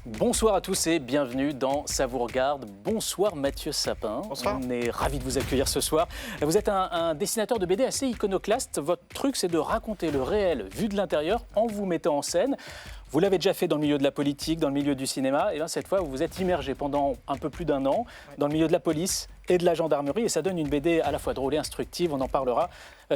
Bonsoir à tous et bienvenue dans Ça vous regarde. Bonsoir Mathieu Sapin. Bonsoir. On est ravis de vous accueillir ce soir. Vous êtes un dessinateur de BD assez iconoclaste. Votre truc, c'est de raconter le réel vu de l'intérieur en vous mettant en scène. Vous l'avez déjà fait dans le milieu de la politique, dans le milieu du cinéma. Et là, cette fois, vous vous êtes immergé pendant un peu plus d'un an dans le milieu de la police et de la gendarmerie. Et ça donne une BD à la fois drôle et instructive. On en parlera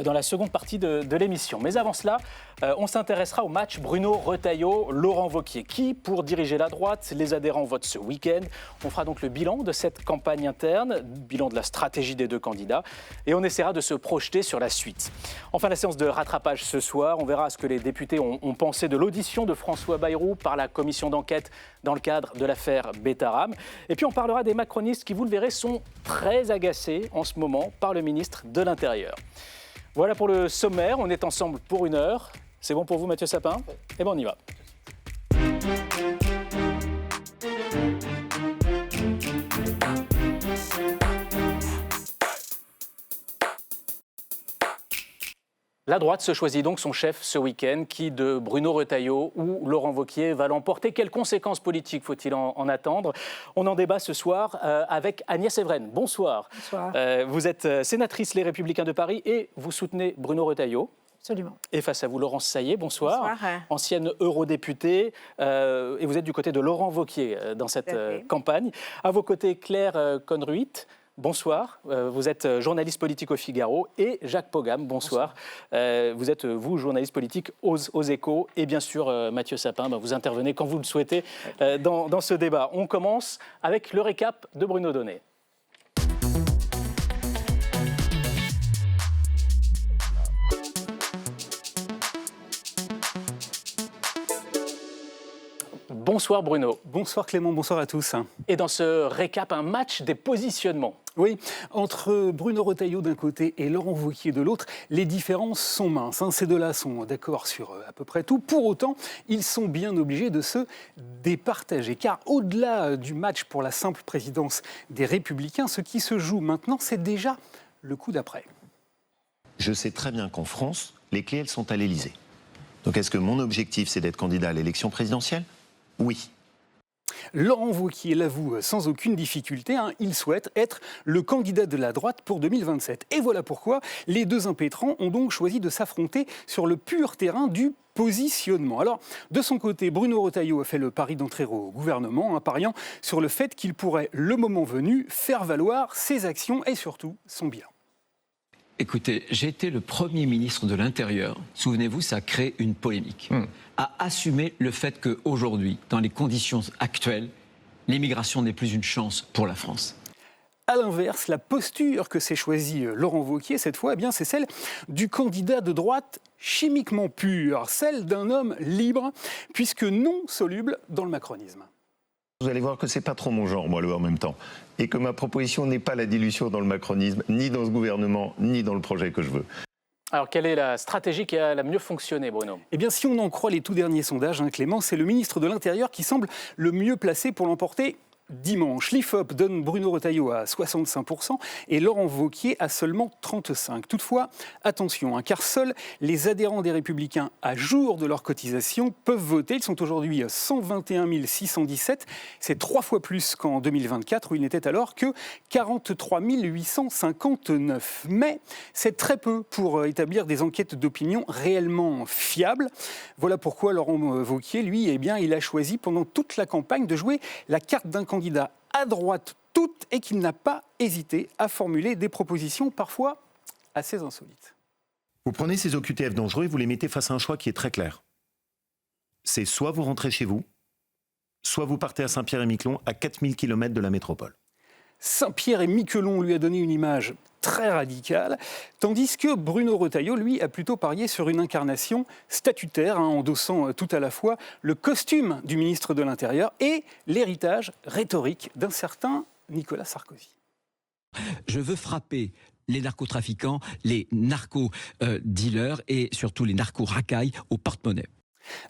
dans la seconde partie de l'émission. Mais avant cela, on s'intéressera au match Bruno Retailleau-Laurent Wauquiez. Qui, pour diriger la droite, les adhérents votent ce week-end. On fera donc le bilan de cette campagne interne, bilan de la stratégie des deux candidats. Et on essaiera de se projeter sur la suite. Enfin, la séance de rattrapage ce soir. On verra ce que les députés ont pensé de l'audition de François Bayrou par la commission d'enquête dans le cadre de l'affaire Betaram. Et puis on parlera des macronistes qui, vous le verrez, sont très agacés en ce moment par le ministre de l'Intérieur. Voilà pour le sommaire, on est ensemble pour 1 heure. C'est bon pour vous Mathieu Sapin ? Eh bien on y va. La droite se choisit donc son chef ce week-end, qui de Bruno Retailleau ou Laurent Wauquiez va l'emporter. Quelles conséquences politiques faut-il en attendre ? On en débat ce soir avec Agnès Evren. Bonsoir. Bonsoir. Vous êtes sénatrice Les Républicains de Paris et vous soutenez Bruno Retailleau. Absolument. Et face à vous, Laurence Saillé, bonsoir. Bonsoir. Ancienne eurodéputée, et vous êtes du côté de Laurent Wauquiez dans cette campagne. À vos côtés, Claire Conruit. Bonsoir, vous êtes journaliste politique au Figaro, et Jacques Pogam, bonsoir. Vous êtes, vous, journaliste politique aux Échos, et bien sûr, Mathieu Sapin, vous intervenez quand vous le souhaitez dans ce débat. On commence avec le récap de Bruno Donnet. Bonsoir Bruno. Bonsoir Clément, bonsoir à tous. Et dans ce récap, un match des positionnements. Oui, entre Bruno Retailleau d'un côté et Laurent Wauquiez de l'autre, les différences sont minces. Ces deux-là sont d'accord sur à peu près tout. Pour autant, ils sont bien obligés de se départager. Car au-delà du match pour la simple présidence des Républicains, ce qui se joue maintenant, c'est déjà le coup d'après. Je sais très bien qu'en France, les clés, elles sont à l'Élysée. Donc est-ce que mon objectif, c'est d'être candidat à l'élection présidentielle ? Oui. Laurent Wauquiez l'avoue sans aucune difficulté, il souhaite être le candidat de la droite pour 2027. Et voilà pourquoi les deux impétrants ont donc choisi de s'affronter sur le pur terrain du positionnement. Alors, de son côté, Bruno Retailleau a fait le pari d'entrer au gouvernement, pariant sur le fait qu'il pourrait, le moment venu, faire valoir ses actions et surtout son bilan. Écoutez, j'ai été le Premier ministre de l'Intérieur. Souvenez-vous, ça a créé une polémique. À assumer le fait qu'aujourd'hui, dans les conditions actuelles, l'immigration n'est plus une chance pour la France. À l'inverse, la posture que s'est choisie Laurent Wauquiez, cette fois, c'est celle du candidat de droite chimiquement pur, celle d'un homme libre, puisque non soluble dans le macronisme. Vous allez voir que c'est pas trop mon genre, moi, le en même temps. Et que ma proposition n'est pas la dilution dans le macronisme, ni dans ce gouvernement, ni dans le projet que je veux. Alors, quelle est la stratégie qui a la mieux fonctionné, Bruno ? Eh bien, si on en croit les tout derniers sondages, Clément, c'est le ministre de l'Intérieur qui semble le mieux placé pour l'emporter dimanche. L'IFOP donne Bruno Retailleau à 65% et Laurent Wauquiez à seulement 35%. Toutefois, attention, car seuls les adhérents des Républicains à jour de leur cotisation peuvent voter. Ils sont aujourd'hui 121 617. C'est 3 fois plus qu'en 2024, où il n'était alors que 43 859. Mais c'est très peu pour établir des enquêtes d'opinion réellement fiables. Voilà pourquoi Laurent Wauquiez, lui, il a choisi pendant toute la campagne de jouer la carte d'un candidat à droite toute et qu'il n'a pas hésité à formuler des propositions parfois assez insolites. Vous prenez ces OQTF dangereux et vous les mettez face à un choix qui est très clair. C'est soit vous rentrez chez vous, soit vous partez à Saint-Pierre-et-Miquelon, à 4000 km de la métropole. Saint-Pierre-et-Miquelon lui a donné une image très radicale, tandis que Bruno Retailleau, lui, a plutôt parié sur une incarnation statutaire, endossant tout à la fois le costume du ministre de l'Intérieur et l'héritage rhétorique d'un certain Nicolas Sarkozy. Je veux frapper les narcotrafiquants, les narco-dealers et surtout les narco-racailles au porte-monnaie.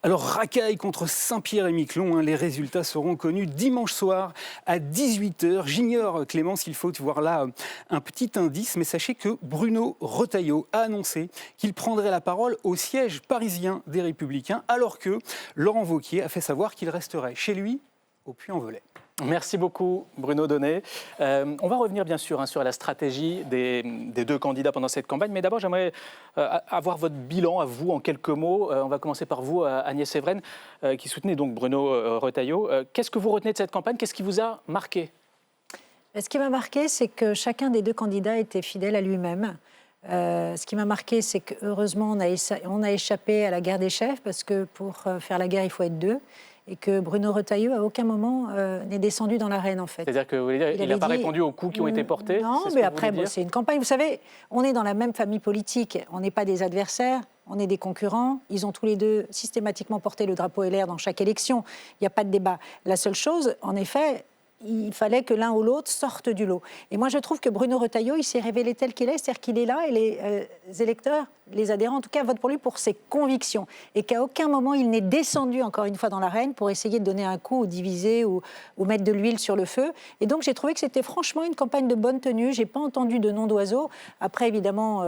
Alors, racaille contre Saint-Pierre-et-Miquelon, les résultats seront connus dimanche soir à 18h. J'ignore, Clément, s'il faut voir là un petit indice, mais sachez que Bruno Retailleau a annoncé qu'il prendrait la parole au siège parisien des Républicains, alors que Laurent Wauquiez a fait savoir qu'il resterait chez lui au Puy-en-Velay. Merci beaucoup Bruno Donnet. On va revenir bien sûr sur la stratégie des deux candidats pendant cette campagne, mais d'abord j'aimerais avoir votre bilan à vous en quelques mots. On va commencer par vous, Agnès Evren, qui soutenez donc Bruno Retailleau. Qu'est-ce que vous retenez de cette campagne? Qu'est-ce qui vous a marqué? Ce qui m'a marqué, c'est que chacun des deux candidats était fidèle à lui-même. Ce qui m'a marqué, c'est qu'heureusement, on a échappé à la guerre des chefs, parce que pour faire la guerre, il faut être deux. Et que Bruno Retailleau, à aucun moment, n'est descendu dans l'arène, en fait. C'est-à-dire qu'il n'a pas répondu aux coups qui ont été portés? Non, mais après, c'est une campagne. Vous savez, on est dans la même famille politique. On n'est pas des adversaires, on est des concurrents. Ils ont tous les deux systématiquement porté le drapeau LR dans chaque élection. Il n'y a pas de débat. La seule chose, en effet, il fallait que l'un ou l'autre sorte du lot. Et moi, je trouve que Bruno Retailleau, il s'est révélé tel qu'il est, c'est-à-dire qu'il est là et les électeurs, les adhérents en tout cas, votent pour lui pour ses convictions. Et qu'à aucun moment, il n'est descendu, encore une fois, dans l'arène pour essayer de donner un coup ou diviser ou mettre de l'huile sur le feu. Et donc, j'ai trouvé que c'était franchement une campagne de bonne tenue. Je n'ai pas entendu de nom d'oiseau. Après, évidemment,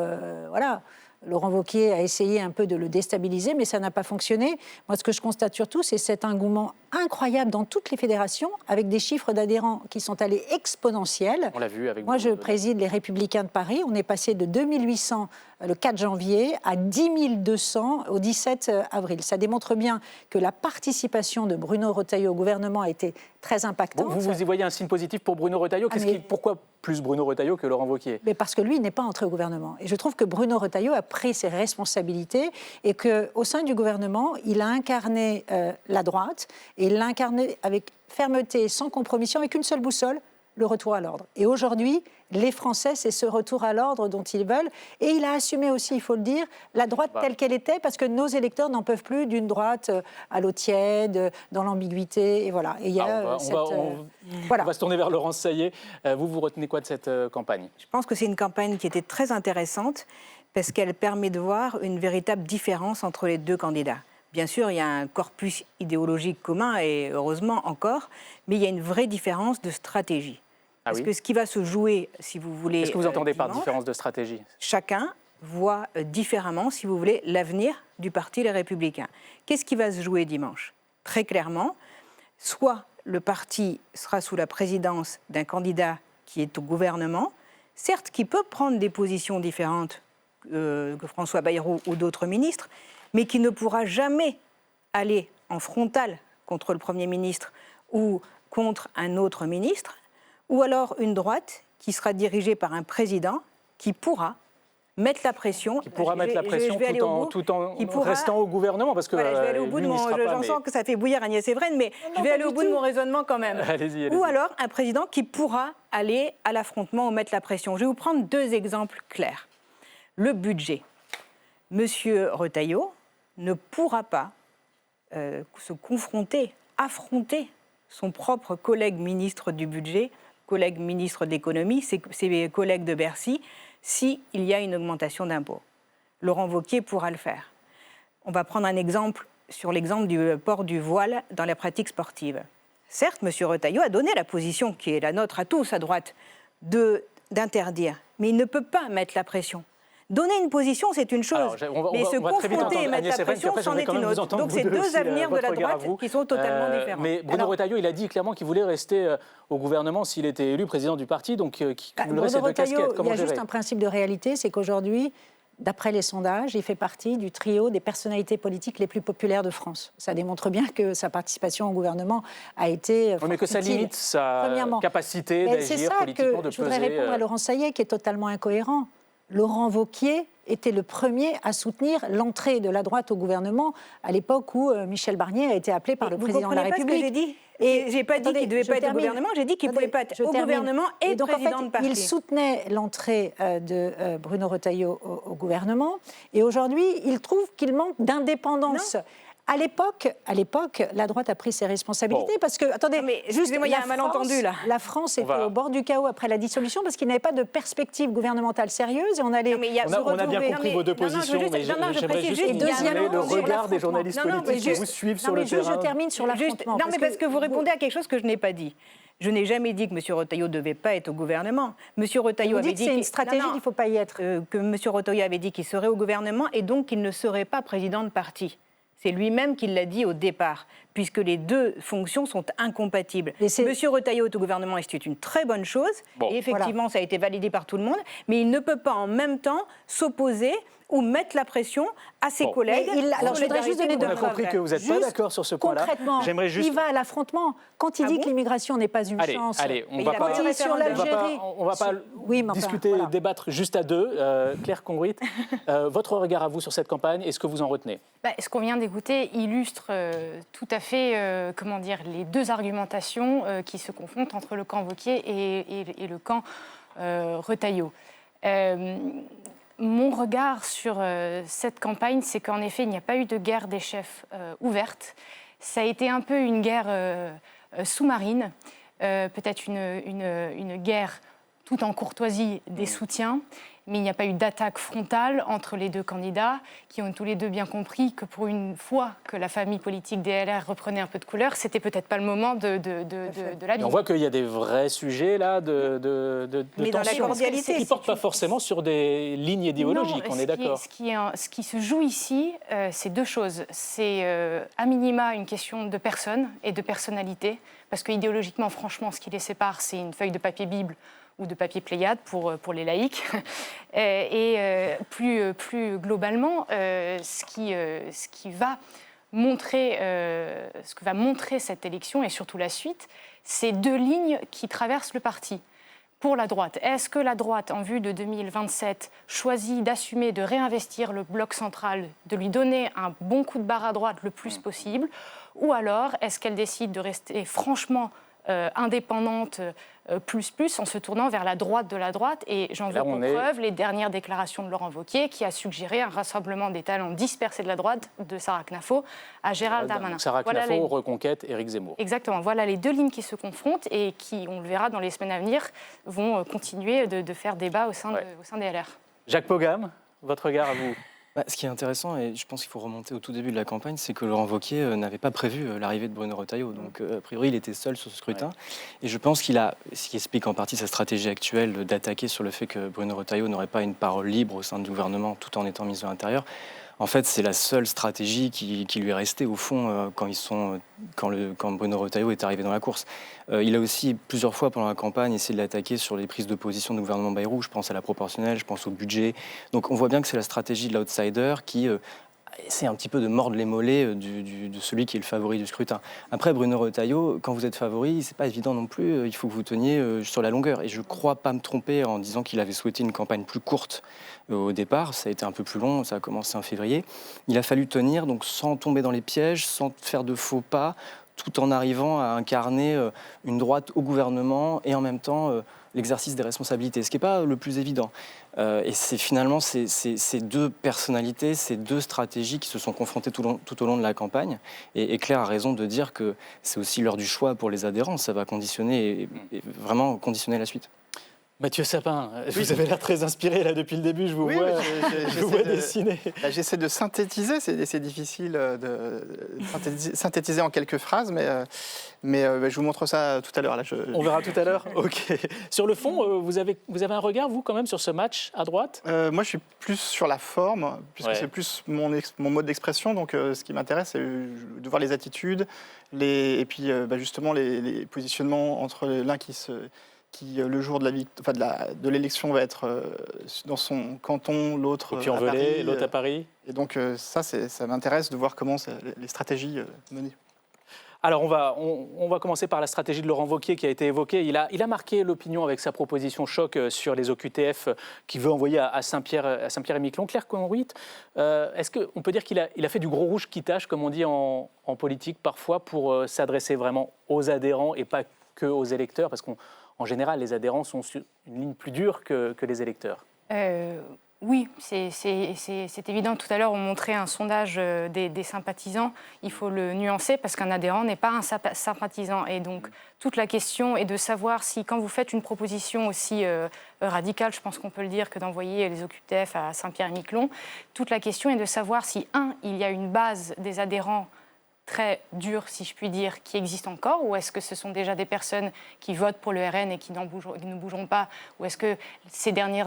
voilà... Laurent Wauquiez a essayé un peu de le déstabiliser, mais ça n'a pas fonctionné. Moi, ce que je constate surtout, c'est cet engouement incroyable dans toutes les fédérations, avec des chiffres d'adhérents qui sont allés exponentiels. On l'a vu avec moi, je préside les Républicains de Paris. On est passé de 2800 le 4 janvier à 10 200 au 17 avril. Ça démontre bien que la participation de Bruno Retailleau au gouvernement a été très impactante. Vous y voyez un signe positif pour Bruno Retailleau? Pourquoi plus Bruno Retailleau que Laurent Wauquiez? Mais parce que lui, il n'est pas entré au gouvernement. Et je trouve que Bruno Retailleau a pris ses responsabilités et qu'au sein du gouvernement, il a incarné la droite et il l'a incarné avec fermeté, sans compromission, avec une seule boussole, le retour à l'ordre. Et aujourd'hui, les Français, c'est ce retour à l'ordre dont ils veulent. Et il a assumé aussi, il faut le dire, la droite telle qu'elle était, parce que nos électeurs n'en peuvent plus d'une droite à l'eau tiède, dans l'ambiguïté. Et voilà. Et il y a on va se tourner vers Laurence Saillet. Vous retenez quoi de cette campagne? Je pense que c'est une campagne qui était très intéressante, parce qu'elle permet de voir une véritable différence entre les deux candidats. Bien sûr, il y a un corpus idéologique commun, et heureusement encore, mais il y a une vraie différence de stratégie. Parce que ce qui va se jouer, si vous voulez... Qu'est-ce que vous entendez par différence de stratégie? Chacun voit différemment, si vous voulez, l'avenir du Parti Les Républicains. Qu'est-ce qui va se jouer dimanche? Très clairement, soit le parti sera sous la présidence d'un candidat qui est au gouvernement, certes qui peut prendre des positions différentes que François Bayrou ou d'autres ministres, mais qui ne pourra jamais aller en frontal contre le Premier ministre ou contre un autre ministre, ou alors une droite qui sera dirigée par un président qui pourra mettre la pression. Qui pourra mettre la pression tout en restant au gouvernement, parce que voilà, je vais aller au bout de mon... J'en sens que ça fait bouillir Agnès Evren, mais je vais aller au bout de mon raisonnement quand même. Allez-y. Ou alors un président qui pourra aller à l'affrontement ou mettre la pression. Je vais vous prendre deux exemples clairs. Le budget. Monsieur Retailleau ne pourra pas se confronter, affronter son propre collègue ministre du budget, collègue ministre d'économie, ses collègues de Bercy, s'il y a une augmentation d'impôts. Laurent Wauquiez pourra le faire. On va prendre un exemple sur l'exemple du port du voile dans la pratique sportive. Certes, M. Retailleau a donné la position qui est la nôtre à tous à droite d'interdire, mais il ne peut pas mettre la pression. Donner une position, c'est une chose, mais se confronter et mettre la pression, c'en est une autre. Donc c'est deux avenirs de la droite qui sont totalement différents. Mais Bruno Retailleau, il a dit clairement qu'il voulait rester au gouvernement s'il était élu président du parti, donc qui cumulerait ces deux casquettes. Il y a juste un principe de réalité, c'est qu'aujourd'hui, d'après les sondages, il fait partie du trio des personnalités politiques les plus populaires de France. Ça démontre bien que sa participation au gouvernement a été mais que ça limite sa capacité d'agir politiquement, de peser. Je voudrais répondre à Laurent Saillet, qui est totalement incohérent. Laurent Wauquiez était le premier à soutenir l'entrée de la droite au gouvernement à l'époque où Michel Barnier a été appelé par le président de la République. Vous comprenez pas ce que j'ai dit? Je n'ai pas dit qu'il ne devait pas être au gouvernement, j'ai dit qu'il ne pouvait pas être au gouvernement et donc, président de parti. Il soutenait l'entrée de Bruno Retailleau au gouvernement et aujourd'hui, il trouve qu'il manque d'indépendance. À l'époque, la droite a pris ses responsabilités parce que, attendez, excusez-moi, il y a un malentendu là. La France était au bord du chaos après la dissolution parce qu'il n'avait pas de perspective gouvernementale sérieuse et on allait on a bien compris vos deux positions, mais j'aimerais juste le regard des journalistes politiques qui vous suivent sur le terrain. Je termine sur l'affrontement. Non, mais parce que vous répondez à quelque chose que je n'ai pas dit. Je n'ai jamais dit que M. Retailleau ne devait pas être au gouvernement. M. Retailleau avait dit que c'est une stratégie qu'il ne faut pas y être. Que M. Retailleau avait dit qu'il serait au gouvernement et donc qu'il ne serait pas président de parti. C'est lui-même qui l'a dit au départ, puisque les deux fonctions sont incompatibles. Monsieur Retailleau est au gouvernement et c'est une très bonne chose. Bon, et effectivement, ça a été validé par tout le monde. Mais il ne peut pas en même temps s'opposer ou mettre la pression à ses collègues. Alors, je voudrais juste donner On a compris que vous n'êtes pas d'accord sur ce point-là. Concrètement, il va à l'affrontement. Quand il dit que l'immigration n'est pas une chance... Allez, on Mais va il a pas... dit sur l'Algérie. On va pas discuter, débattre juste à deux. Claire Conduite, votre regard à vous sur cette campagne et ce que vous en retenez? Ce qu'on vient d'écouter illustre tout à fait les deux argumentations qui se confrontent entre le camp Wauquiez et le camp Retailleau. Mon regard sur cette campagne, c'est qu'en effet, il n'y a pas eu de guerre des chefs ouverte. Ça a été un peu une guerre sous-marine, peut-être une guerre tout en courtoisie des soutiens, mais il n'y a pas eu d'attaque frontale entre les deux candidats qui ont tous les deux bien compris que pour une fois que la famille politique des LR reprenait un peu de couleur, c'était peut-être pas le moment de la vie. On voit qu'il y a des vrais sujets là de mais dans la cordialité, qui ne portent pas forcément sur des lignes idéologiques, on est d'accord. Ce qui se joue ici, c'est deux choses. C'est à minima une question de personne et de personnalité, parce que idéologiquement, franchement, ce qui les sépare, c'est une feuille de papier Bible ou de papier Pléiade pour les laïcs. Plus globalement, ce que va montrer cette élection et surtout la suite, c'est deux lignes qui traversent le parti. Pour la droite, est-ce que la droite, en vue de 2027, choisit d'assumer, de réinvestir le bloc central, de lui donner un bon coup de barre à droite le plus possible, ou alors est-ce qu'elle décide de rester franchement indépendante plus en se tournant vers la droite de la droite, et j'en veux pour preuve les dernières déclarations de Laurent Wauquiez qui a suggéré un rassemblement des talents dispersés de la droite de Sarah Knafo à Gérald Darmanin. Sarah Knafo, Reconquête, Éric Zemmour. Exactement, voilà les deux lignes qui se confrontent et qui, on le verra dans les semaines à venir, vont continuer de faire débat au sein des LR. Jacques Pogam, votre regard à vous? Ce qui est intéressant, et je pense qu'il faut remonter au tout début de la campagne, c'est que Laurent Wauquiez n'avait pas prévu l'arrivée de Bruno Retailleau. Donc, a priori, il était seul sur ce scrutin. Et je pense qu'il a, ce qui explique en partie sa stratégie actuelle d'attaquer sur le fait que Bruno Retailleau n'aurait pas une parole libre au sein du gouvernement tout en étant ministre de l'Intérieur. En fait, c'est la seule stratégie qui lui est restée, au fond, quand Bruno Retailleau est arrivé dans la course. Il a aussi, plusieurs fois pendant la campagne, essayé de l'attaquer sur les prises de position du gouvernement Bayrou. Je pense à la proportionnelle, je pense au budget. Donc on voit bien que c'est la stratégie de l'outsider qui essaie un petit peu de mordre les mollets de celui qui est le favori du scrutin. Après, Bruno Retailleau, quand vous êtes favori, c'est pas évident non plus. Il faut que vous teniez sur la longueur. Et je crois pas me tromper en disant qu'il avait souhaité une campagne plus courte au départ. Ça a été un peu plus long, ça a commencé en février. Il a fallu tenir, donc sans tomber dans les pièges, sans faire de faux pas, tout en arrivant à incarner une droite au gouvernement et en même temps l'exercice des responsabilités, ce qui n'est pas le plus évident. Et c'est finalement ces deux personnalités, ces deux stratégies qui se sont confrontées tout au long de la campagne. Et Claire a raison de dire que c'est aussi l'heure du choix pour les adhérents. Ça va conditionner et vraiment conditionner la suite. Mathieu Sapin, vous avez l'air très inspiré là depuis le début, je vous vois dessiner. J'essaie de synthétiser, c'est difficile de synthétiser en quelques phrases, mais je vous montre ça tout à l'heure. On verra tout à l'heure. Ok. Sur le fond, vous avez un regard, vous, quand même, sur ce match à droite? Moi, je suis plus sur la forme, puisque c'est plus mon mode d'expression. Donc, ce qui m'intéresse, c'est de voir les attitudes, et puis justement les positionnements entre l'un qui le jour de l'élection va être dans son canton, l'autre à Paris. L'autre à Paris. Et donc ça m'intéresse de voir comment les stratégies menées. Alors on va commencer par la stratégie de Laurent Wauquiez qui a été évoquée. Il a marqué l'opinion avec sa proposition choc sur les OQTF qu'il veut envoyer à Saint-Pierre-et-Miquelon. Claire Conduite, est-ce qu'on peut dire qu'il a fait du gros rouge qui tâche, comme on dit en politique parfois, pour s'adresser vraiment aux adhérents et pas que aux électeurs, parce qu'en général, les adhérents sont sur une ligne plus dure que les électeurs. Oui, c'est évident. Tout à l'heure, on montrait un sondage des sympathisants. Il faut le nuancer parce qu'un adhérent n'est pas un sympathisant. Et donc, toute la question est de savoir si, quand vous faites une proposition aussi radicale, je pense qu'on peut le dire, que d'envoyer les OQTF à Saint-Pierre-et-Miquelon, toute la question est de savoir si, il y a une base des adhérents très dur, si je puis dire, qui existe encore, ou est-ce que ce sont déjà des personnes qui votent pour le RN et qui ne bougeront pas, ou est-ce que ces derniers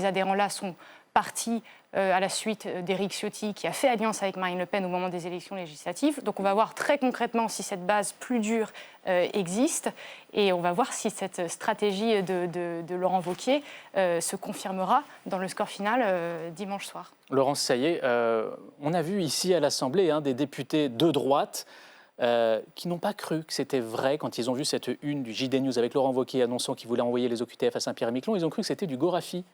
adhérents-là sont parti à la suite d'Éric Ciotti, qui a fait alliance avec Marine Le Pen au moment des élections législatives. Donc on va voir très concrètement si cette base plus dure existe, et on va voir si cette stratégie de Laurent Wauquiez se confirmera dans le score final dimanche soir. Laurence Saillet, on a vu ici à l'Assemblée des députés de droite qui n'ont pas cru que c'était vrai quand ils ont vu cette une du JD News avec Laurent Wauquiez annonçant qu'il voulait envoyer les OQTF à Saint-Pierre-et-Miquelon. Ils ont cru que c'était du Gorafi.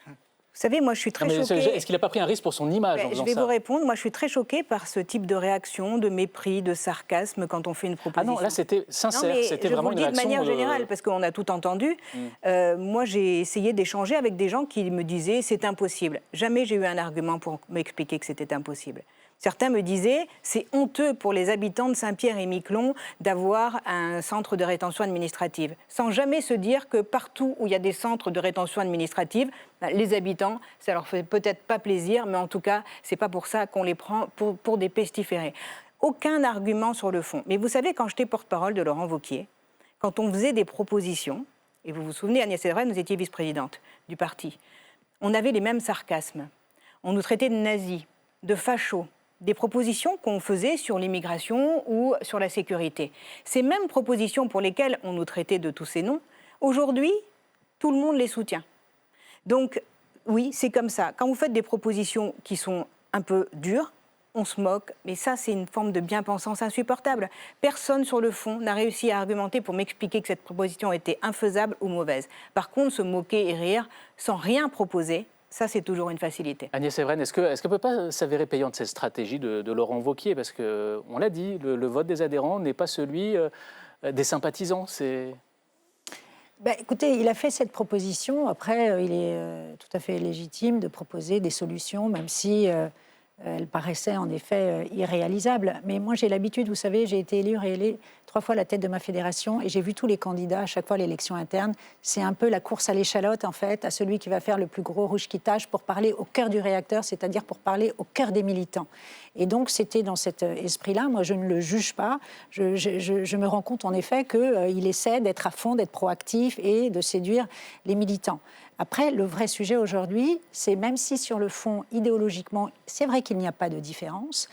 Vous savez, moi, je suis très choquée. Est-ce qu'il n'a pas pris un risque pour son image en faisant ça ? Je vais vous répondre. Moi, je suis très choquée par ce type de réaction, de mépris, de sarcasme quand on fait une proposition. Ah non, là, c'était sincère. C'était vraiment une réaction. Je vous le dis de manière générale, parce qu'on a tout entendu. Moi, j'ai essayé d'échanger avec des gens qui me disaient « c'est impossible ». Jamais j'ai eu un argument pour m'expliquer que c'était impossible. Certains me disaient « c'est honteux pour les habitants de Saint-Pierre-et-Miquelon d'avoir un centre de rétention administrative », sans jamais se dire que partout où il y a des centres de rétention administrative, les habitants, ça leur fait peut-être pas plaisir, mais en tout cas, c'est pas pour ça qu'on les prend pour des pestiférés. Aucun argument sur le fond. Mais vous savez, quand j'étais porte-parole de Laurent Wauquiez, quand on faisait des propositions, et vous vous souvenez, Agnès Evren, vous étiez vice-présidente du parti, on avait les mêmes sarcasmes. On nous traitait de nazis, de fachos, des propositions qu'on faisait sur l'immigration ou sur la sécurité. Ces mêmes propositions pour lesquelles on nous traitait de tous ces noms, aujourd'hui, tout le monde les soutient. Donc, oui, c'est comme ça. Quand vous faites des propositions qui sont un peu dures, on se moque, mais ça, c'est une forme de bien-pensance insupportable. Personne, sur le fond, n'a réussi à argumenter pour m'expliquer que cette proposition était infaisable ou mauvaise. Par contre, se moquer et rire sans rien proposer, ça, c'est toujours une facilité. Agnès Evren, est-ce qu'elle ne peut pas s'avérer payante cette stratégie de Laurent Wauquiez ? Parce qu'on l'a dit, le vote des adhérents n'est pas celui des sympathisants. Écoutez, il a fait cette proposition. Après, il est tout à fait légitime de proposer des solutions, même si elle paraissait en effet irréalisable. Mais moi, j'ai l'habitude, vous savez, j'ai été élue, réélue 3 fois à la tête de ma fédération et j'ai vu tous les candidats à chaque fois à l'élection interne. C'est un peu la course à l'échalote, en fait, à celui qui va faire le plus gros rouge qui tâche pour parler au cœur du réacteur, c'est-à-dire pour parler au cœur des militants. Et donc, c'était dans cet esprit-là. Moi, je ne le juge pas. Je me rends compte, en effet, qu'il essaie d'être à fond, d'être proactif et de séduire les militants. Après, le vrai sujet aujourd'hui, c'est même si sur le fond, idéologiquement, c'est vrai qu'il n'y a pas de différence,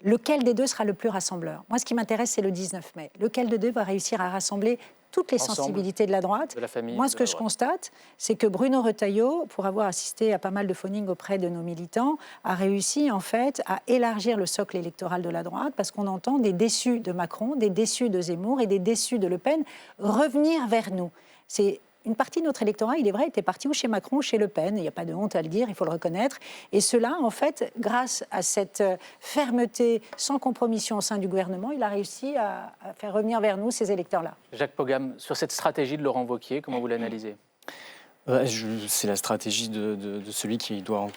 lequel des deux sera le plus rassembleur ? Moi, ce qui m'intéresse, c'est le 19 mai. Lequel des deux va réussir à rassembler toutes les sensibilités de la droite ? De la famille, moi, ce que je constate, c'est que Bruno Retailleau, pour avoir assisté à pas mal de phoning auprès de nos militants, a réussi, en fait, à élargir le socle électoral de la droite, parce qu'on entend des déçus de Macron, des déçus de Zemmour et des déçus de Le Pen revenir vers nous. C'est une partie de notre électorat, il est vrai, était parti ou chez Macron ou chez Le Pen. Il n'y a pas de honte à le dire, il faut le reconnaître. Et cela, en fait, grâce à cette fermeté sans compromission au sein du gouvernement, il a réussi à faire revenir vers nous ces électeurs-là. Jacques Pogam, sur cette stratégie de Laurent Wauquiez, comment vous l'analysez ? C'est la stratégie de celui qui doit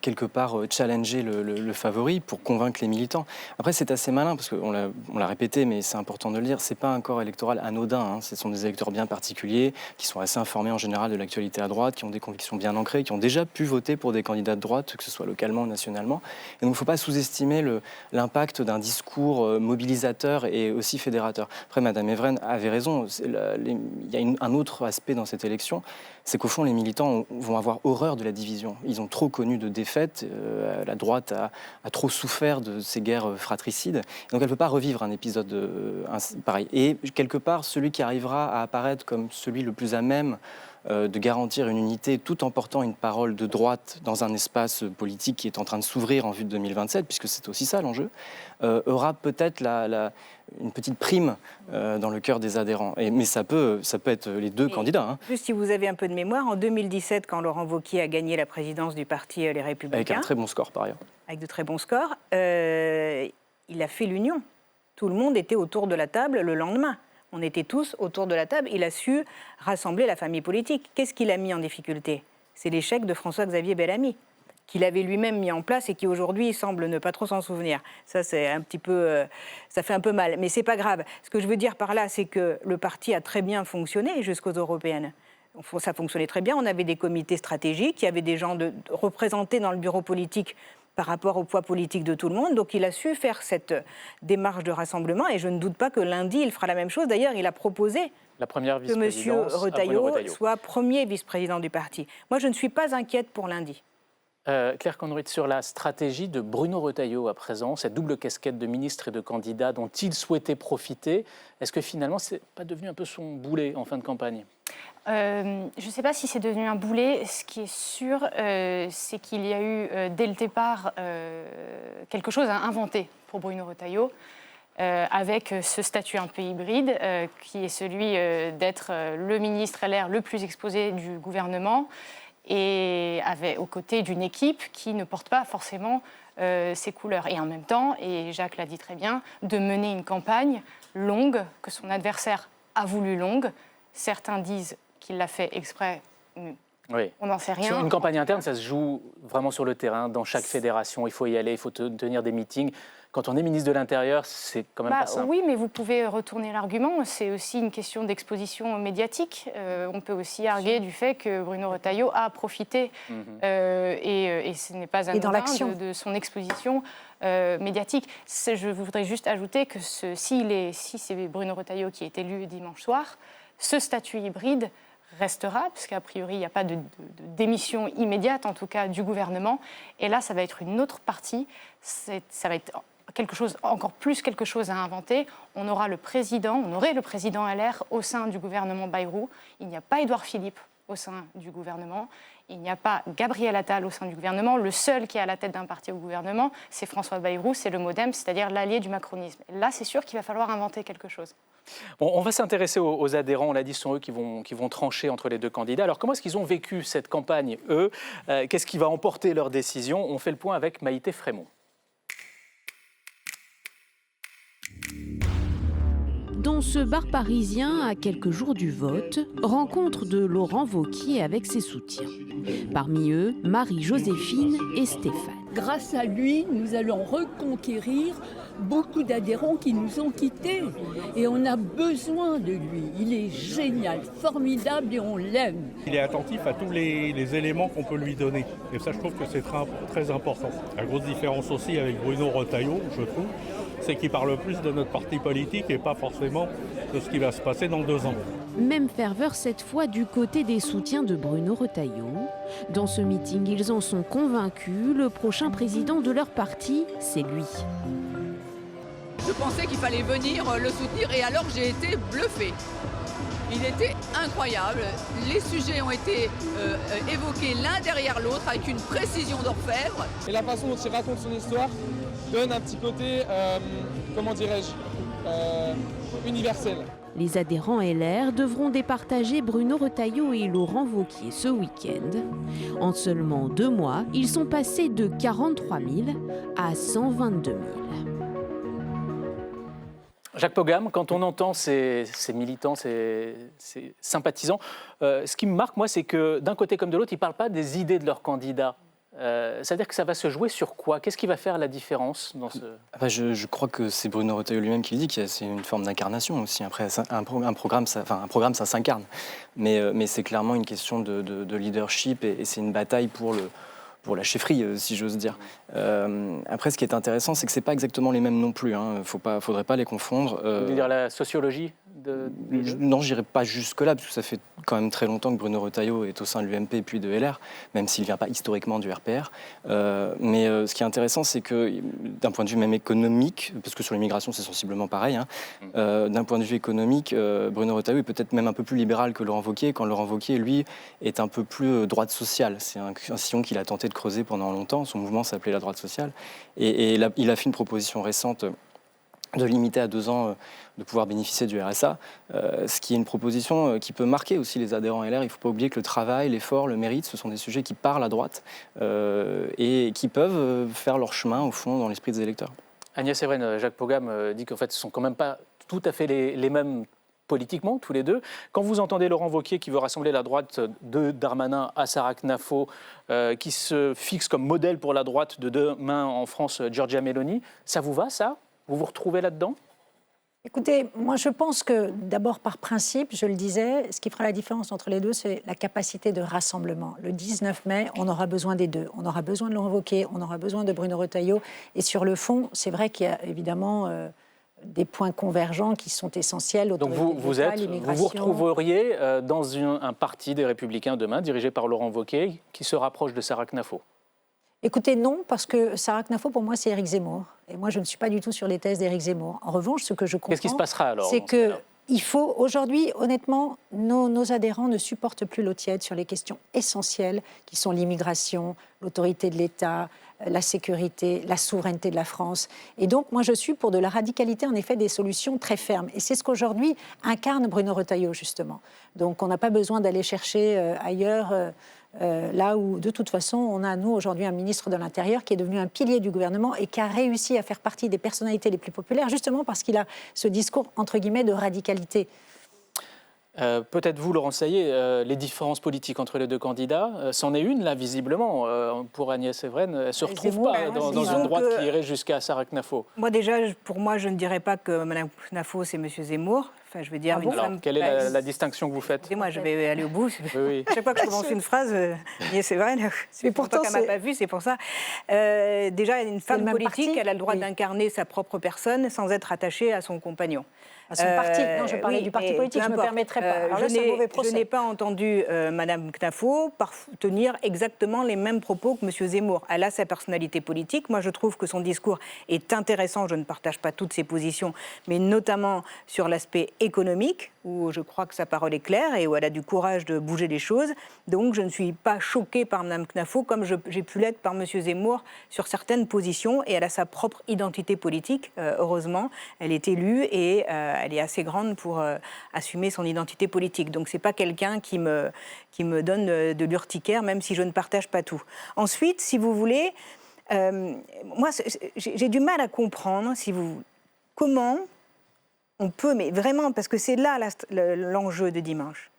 quelque part challenger le favori pour convaincre les militants. Après, c'est assez malin parce qu'on l'a répété, mais c'est important de le dire. C'est pas un corps électoral anodin. Ce sont des électeurs bien particuliers qui sont assez informés en général de l'actualité à droite, qui ont des convictions bien ancrées, qui ont déjà pu voter pour des candidats de droite, que ce soit localement ou nationalement. Et donc, il ne faut pas sous-estimer l'impact d'un discours mobilisateur et aussi fédérateur. Après, Madame Evren avait raison. Il y a un autre aspect dans cette élection. C'est qu'au fond, les militants vont avoir horreur de la division. Ils ont trop connu de défaites. La droite a trop souffert de ces guerres fratricides. Donc, elle ne peut pas revivre un épisode pareil. Et quelque part, celui qui arrivera à apparaître comme celui le plus à même de garantir une unité tout en portant une parole de droite dans un espace politique qui est en train de s'ouvrir en vue de 2027, puisque c'est aussi ça l'enjeu, aura peut-être une petite prime dans le cœur des adhérents. Mais ça peut être les deux candidats. Juste si vous avez un peu de mémoire, en 2017, quand Laurent Wauquiez a gagné la présidence du parti Les Républicains... Avec un très bon score, par ailleurs. Avec de très bons scores, il a fait l'union. Tout le monde était autour de la table le lendemain. On était tous autour de la table. Il a su rassembler la famille politique. Qu'est-ce qu'il a mis en difficulté ? C'est l'échec de François-Xavier Bellamy, qu'il avait lui-même mis en place et qui aujourd'hui semble ne pas trop s'en souvenir. Ça, c'est un petit peu, ça fait un peu mal, mais c'est pas grave. Ce que je veux dire par là, c'est que le parti a très bien fonctionné jusqu'aux européennes. Ça fonctionnait très bien. On avait des comités stratégiques, il y avait des gens représentés dans le bureau politique par rapport au poids politique de tout le monde. Donc il a su faire cette démarche de rassemblement et je ne doute pas que lundi, il fera la même chose. D'ailleurs, il a proposé que M. Retailleau soit premier vice-président du parti. Moi, je ne suis pas inquiète pour lundi. Claire Conneruit, sur la stratégie de Bruno Retailleau à présent, cette double casquette de ministre et de candidat dont il souhaitait profiter, est-ce que finalement, ce n'est pas devenu un peu son boulet en fin de campagne ? Je ne sais pas si c'est devenu un boulet. Ce qui est sûr, c'est qu'il y a eu, dès le départ, quelque chose à inventer pour Bruno Retailleau, avec ce statut un peu hybride, qui est celui d'être le ministre LR le plus exposé du gouvernement, et aux côtés d'une équipe qui ne porte pas forcément ses couleurs. Et en même temps, et Jacques l'a dit très bien, de mener une campagne longue, que son adversaire a voulu longue. Certains disent qu'il l'a fait exprès, oui. On n'en sait rien. Sur une campagne interne, ça se joue vraiment sur le terrain, dans chaque fédération. Il faut y aller, il faut tenir des meetings. Quand on est ministre de l'Intérieur, c'est quand même pas simple. Oui, mais vous pouvez retourner l'argument. C'est aussi une question d'exposition médiatique. On peut aussi arguer du fait que Bruno Retailleau a profité, et ce n'est pas anodin, de son exposition médiatique. Je voudrais juste ajouter que si c'est Bruno Retailleau qui est élu dimanche soir, ce statut hybride restera, parce qu'a priori, il n'y a pas de démission immédiate, en tout cas, du gouvernement. Et là, ça va être une autre partie. Ça va être quelque chose à inventer. On aurait le président LR au sein du gouvernement Bayrou. Il n'y a pas Édouard Philippe au sein du gouvernement. Il n'y a pas Gabriel Attal au sein du gouvernement. Le seul qui est à la tête d'un parti au gouvernement, c'est François Bayrou, c'est le MoDem, c'est-à-dire l'allié du macronisme. Et là, c'est sûr qu'il va falloir inventer quelque chose. Bon, on va s'intéresser aux adhérents. On l'a dit, ce sont eux qui vont trancher entre les deux candidats. Alors, comment est-ce qu'ils ont vécu cette campagne, eux ? Qu'est-ce qui va emporter leur décision ? On fait le point avec Maïté Frémont. Dans ce bar parisien, à quelques jours du vote, rencontre de Laurent Wauquiez avec ses soutiens. Parmi eux, Marie-Joséphine et Stéphane. Grâce à lui, nous allons reconquérir beaucoup d'adhérents qui nous ont quittés. Et on a besoin de lui. Il est génial, formidable et on l'aime. Il est attentif à tous les éléments qu'on peut lui donner. Et ça, je trouve que c'est très important. La grosse différence aussi avec Bruno Retailleau, je trouve, c'est qu'il parle plus de notre parti politique et pas forcément de ce qui va se passer dans 2 ans. Même ferveur cette fois du côté des soutiens de Bruno Retailleau. Dans ce meeting, ils en sont convaincus, le prochain président de leur parti, c'est lui. Je pensais qu'il fallait venir le soutenir et alors j'ai été bluffée. Il était incroyable. Les sujets ont été évoqués l'un derrière l'autre avec une précision d'orfèvre. Et la façon dont il raconte son histoire donne un petit côté, universel. Les adhérents LR devront départager Bruno Retailleau et Laurent Wauquiez ce week-end. En seulement 2 mois, ils sont passés de 43 000 à 122 000. Jacques Pogam, quand on entend ces militants, ces sympathisants, ce qui me marque, moi, c'est que d'un côté comme de l'autre, ils ne parlent pas des idées de leurs candidats. C'est-à-dire que ça va se jouer sur quoi ? Qu'est-ce qui va faire la différence dans ce... Je crois que c'est Bruno Retailleau lui-même qui le dit, que c'est une forme d'incarnation aussi. Après, un programme, ça s'incarne. Mais c'est clairement une question de leadership et c'est une bataille pour la chefferie, si j'ose dire. Après, ce qui est intéressant, c'est que ce n'est pas exactement les mêmes non plus. Il ne faudrait pas les confondre. Vous voulez dire la sociologie Non, je n'irai pas jusque-là, parce que ça fait quand même très longtemps que Bruno Retailleau est au sein de l'UMP puis de LR, même s'il ne vient pas historiquement du RPR. Mais ce qui est intéressant, c'est que d'un point de vue même économique, parce que sur l'immigration, c'est sensiblement pareil, d'un point de vue économique, Bruno Retailleau est peut-être même un peu plus libéral que Laurent Wauquiez, quand Laurent Wauquiez, lui, est un peu plus droite sociale. C'est un sillon qu'il a tenté de creuser pendant longtemps. Son mouvement s'appelait la droite sociale. Et il a fait une proposition récente de limiter à 2 ans de pouvoir bénéficier du RSA, ce qui est une proposition qui peut marquer aussi les adhérents LR. Il ne faut pas oublier que le travail, l'effort, le mérite, ce sont des sujets qui parlent à droite et qui peuvent faire leur chemin, au fond, dans l'esprit des électeurs. Agnès Evren, Jacques Pogam dit qu'en fait, ce ne sont quand même pas tout à fait les mêmes politiquement, tous les deux. Quand vous entendez Laurent Wauquiez qui veut rassembler la droite de Darmanin à Sarah-Knafo, qui se fixe comme modèle pour la droite de demain en France, Giorgia Meloni, ça vous va, ça ? Vous vous retrouvez là-dedans ? Écoutez, moi je pense que d'abord par principe, je le disais, ce qui fera la différence entre les deux, c'est la capacité de rassemblement. Le 19 mai, on aura besoin des deux. On aura besoin de Laurent Wauquiez, on aura besoin de Bruno Retailleau. Et sur le fond, c'est vrai qu'il y a évidemment des points convergents qui sont essentiels. Donc vous vous retrouveriez dans un parti des Républicains demain, dirigé par Laurent Wauquiez, qui se rapproche de Sarah-Knafo ? Écoutez, non, parce que Sarah Knafo, pour moi, c'est Éric Zemmour. Et moi, je ne suis pas du tout sur les thèses d'Éric Zemmour. En revanche, ce que je comprends... Qu'est-ce qui se passera alors C'est que... Il faut, aujourd'hui, honnêtement, nos adhérents ne supportent plus l'eau tiède sur les questions essentielles qui sont l'immigration, l'autorité de l'État, la sécurité, la souveraineté de la France. Et donc, moi, je suis pour de la radicalité, en effet, des solutions très fermes. Et c'est ce qu'aujourd'hui incarne Bruno Retailleau, justement. Donc, on n'a pas besoin d'aller chercher ailleurs... là où, de toute façon, on a, nous, aujourd'hui, un ministre de l'Intérieur qui est devenu un pilier du gouvernement et qui a réussi à faire partie des personnalités les plus populaires, justement parce qu'il a ce discours, entre guillemets, de radicalité. Peut-être vous, Laurent Saillet, les différences politiques entre les deux candidats, c'en est une, là, visiblement. Pour Agnès Evren, elle ne se retrouve pas dans une droite qui irait jusqu'à Sarah Knafo. Moi, déjà, pour moi, je ne dirais pas que Mme Knafo, c'est M. Zemmour. Enfin, je veux dire, une femme... Quelle est la distinction que vous faites? Excusez-moi, je vais aller au bout. Oui. Chaque fois que je commence une phrase, c'est vrai, c'est pourtant qu'elle ne m'a pas vue, c'est pour ça. Déjà, une femme politique, elle a le droit d'incarner sa propre personne sans être attachée à son compagnon. À son parti. Non, je parlais du parti politique, je ne me permettrais pas. Alors là, c'est un mauvais procès. Je n'ai pas entendu Mme Knafo tenir exactement les mêmes propos que M. Zemmour. Elle a sa personnalité politique. Moi, je trouve que son discours est intéressant. Je ne partage pas toutes ses positions, mais notamment sur l'aspect économique, où je crois que sa parole est claire et où elle a du courage de bouger les choses. Donc, je ne suis pas choquée par Mme Knafo comme j'ai pu l'être par M. Zemmour sur certaines positions. Et elle a sa propre identité politique, heureusement. Elle est élue et elle est assez grande pour assumer son identité politique. Donc, ce n'est pas quelqu'un qui me donne de l'urticaire, même si je ne partage pas tout. Ensuite, si vous voulez, moi, j'ai du mal à comprendre, comment on peut, mais vraiment, parce que c'est là l'enjeu de dimanche,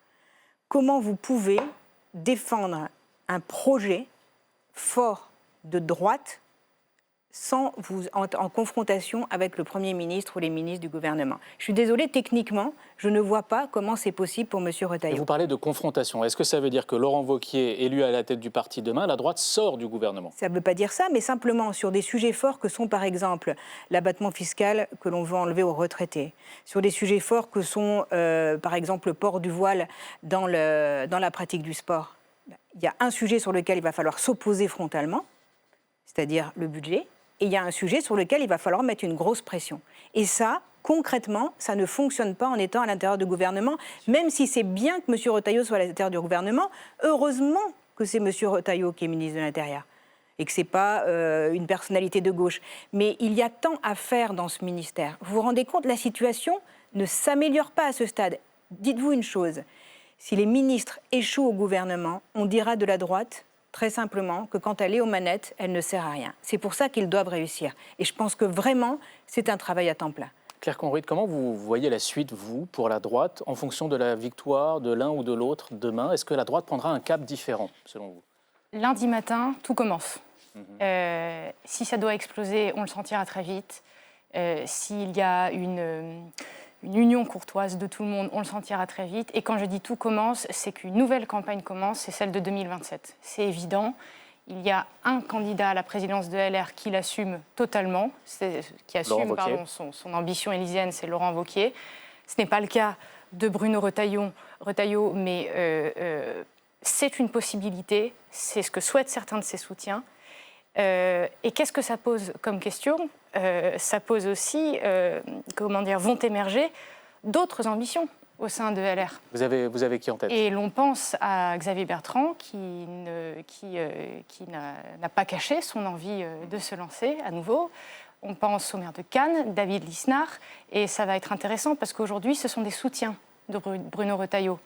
comment vous pouvez défendre un projet fort de droite sans vous en confrontation avec le Premier ministre ou les ministres du gouvernement. Je suis désolée, techniquement, je ne vois pas comment c'est possible pour M. Retailleau. Et vous parlez de confrontation. Est-ce que ça veut dire que Laurent Wauquiez, élu à la tête du parti demain, la droite sort du gouvernement? Ça ne veut pas dire ça, mais simplement sur des sujets forts que sont, par exemple, l'abattement fiscal que l'on veut enlever aux retraités, sur des sujets forts que sont, par exemple, le port du voile dans la pratique du sport. Il y a un sujet sur lequel il va falloir s'opposer frontalement, c'est-à-dire le budget. Et il y a un sujet sur lequel il va falloir mettre une grosse pression. Et ça, concrètement, ça ne fonctionne pas en étant à l'intérieur du gouvernement, même si c'est bien que M. Retailleau soit à l'intérieur du gouvernement. Heureusement que c'est M. Retailleau qui est ministre de l'Intérieur et que ce n'est pas une personnalité de gauche. Mais il y a tant à faire dans ce ministère. Vous vous rendez compte, la situation ne s'améliore pas à ce stade. Dites-vous une chose, si les ministres échouent au gouvernement, on dira de la droite très simplement que quand elle est aux manettes, elle ne sert à rien. C'est pour ça qu'ils doivent réussir. Et je pense que vraiment, c'est un travail à temps plein. Claire Conruit, comment vous voyez la suite, vous, pour la droite, en fonction de la victoire de l'un ou de l'autre demain? Est-ce que la droite prendra un cap différent, selon vous? Lundi matin, tout commence. Si ça doit exploser, on le sentira très vite. S'il y a une union courtoise de tout le monde, on le sentira très vite. Et quand je dis tout commence, c'est qu'une nouvelle campagne commence, c'est celle de 2027. C'est évident. Il y a un candidat à la présidence de LR qui l'assume totalement, qui assume son ambition élyséenne, c'est Laurent Wauquiez. Ce n'est pas le cas de Bruno Retailleau, mais c'est une possibilité, c'est ce que souhaitent certains de ses soutiens. Et qu'est-ce que ça pose comme question? Ça pose aussi, vont émerger d'autres ambitions au sein de LR. Vous avez qui en tête? Et l'on pense à Xavier Bertrand, qui n'a pas caché son envie de se lancer à nouveau. On pense au maire de Cannes, David Lisnard, et ça va être intéressant parce qu'aujourd'hui, ce sont des soutiens de Bruno Retailleau.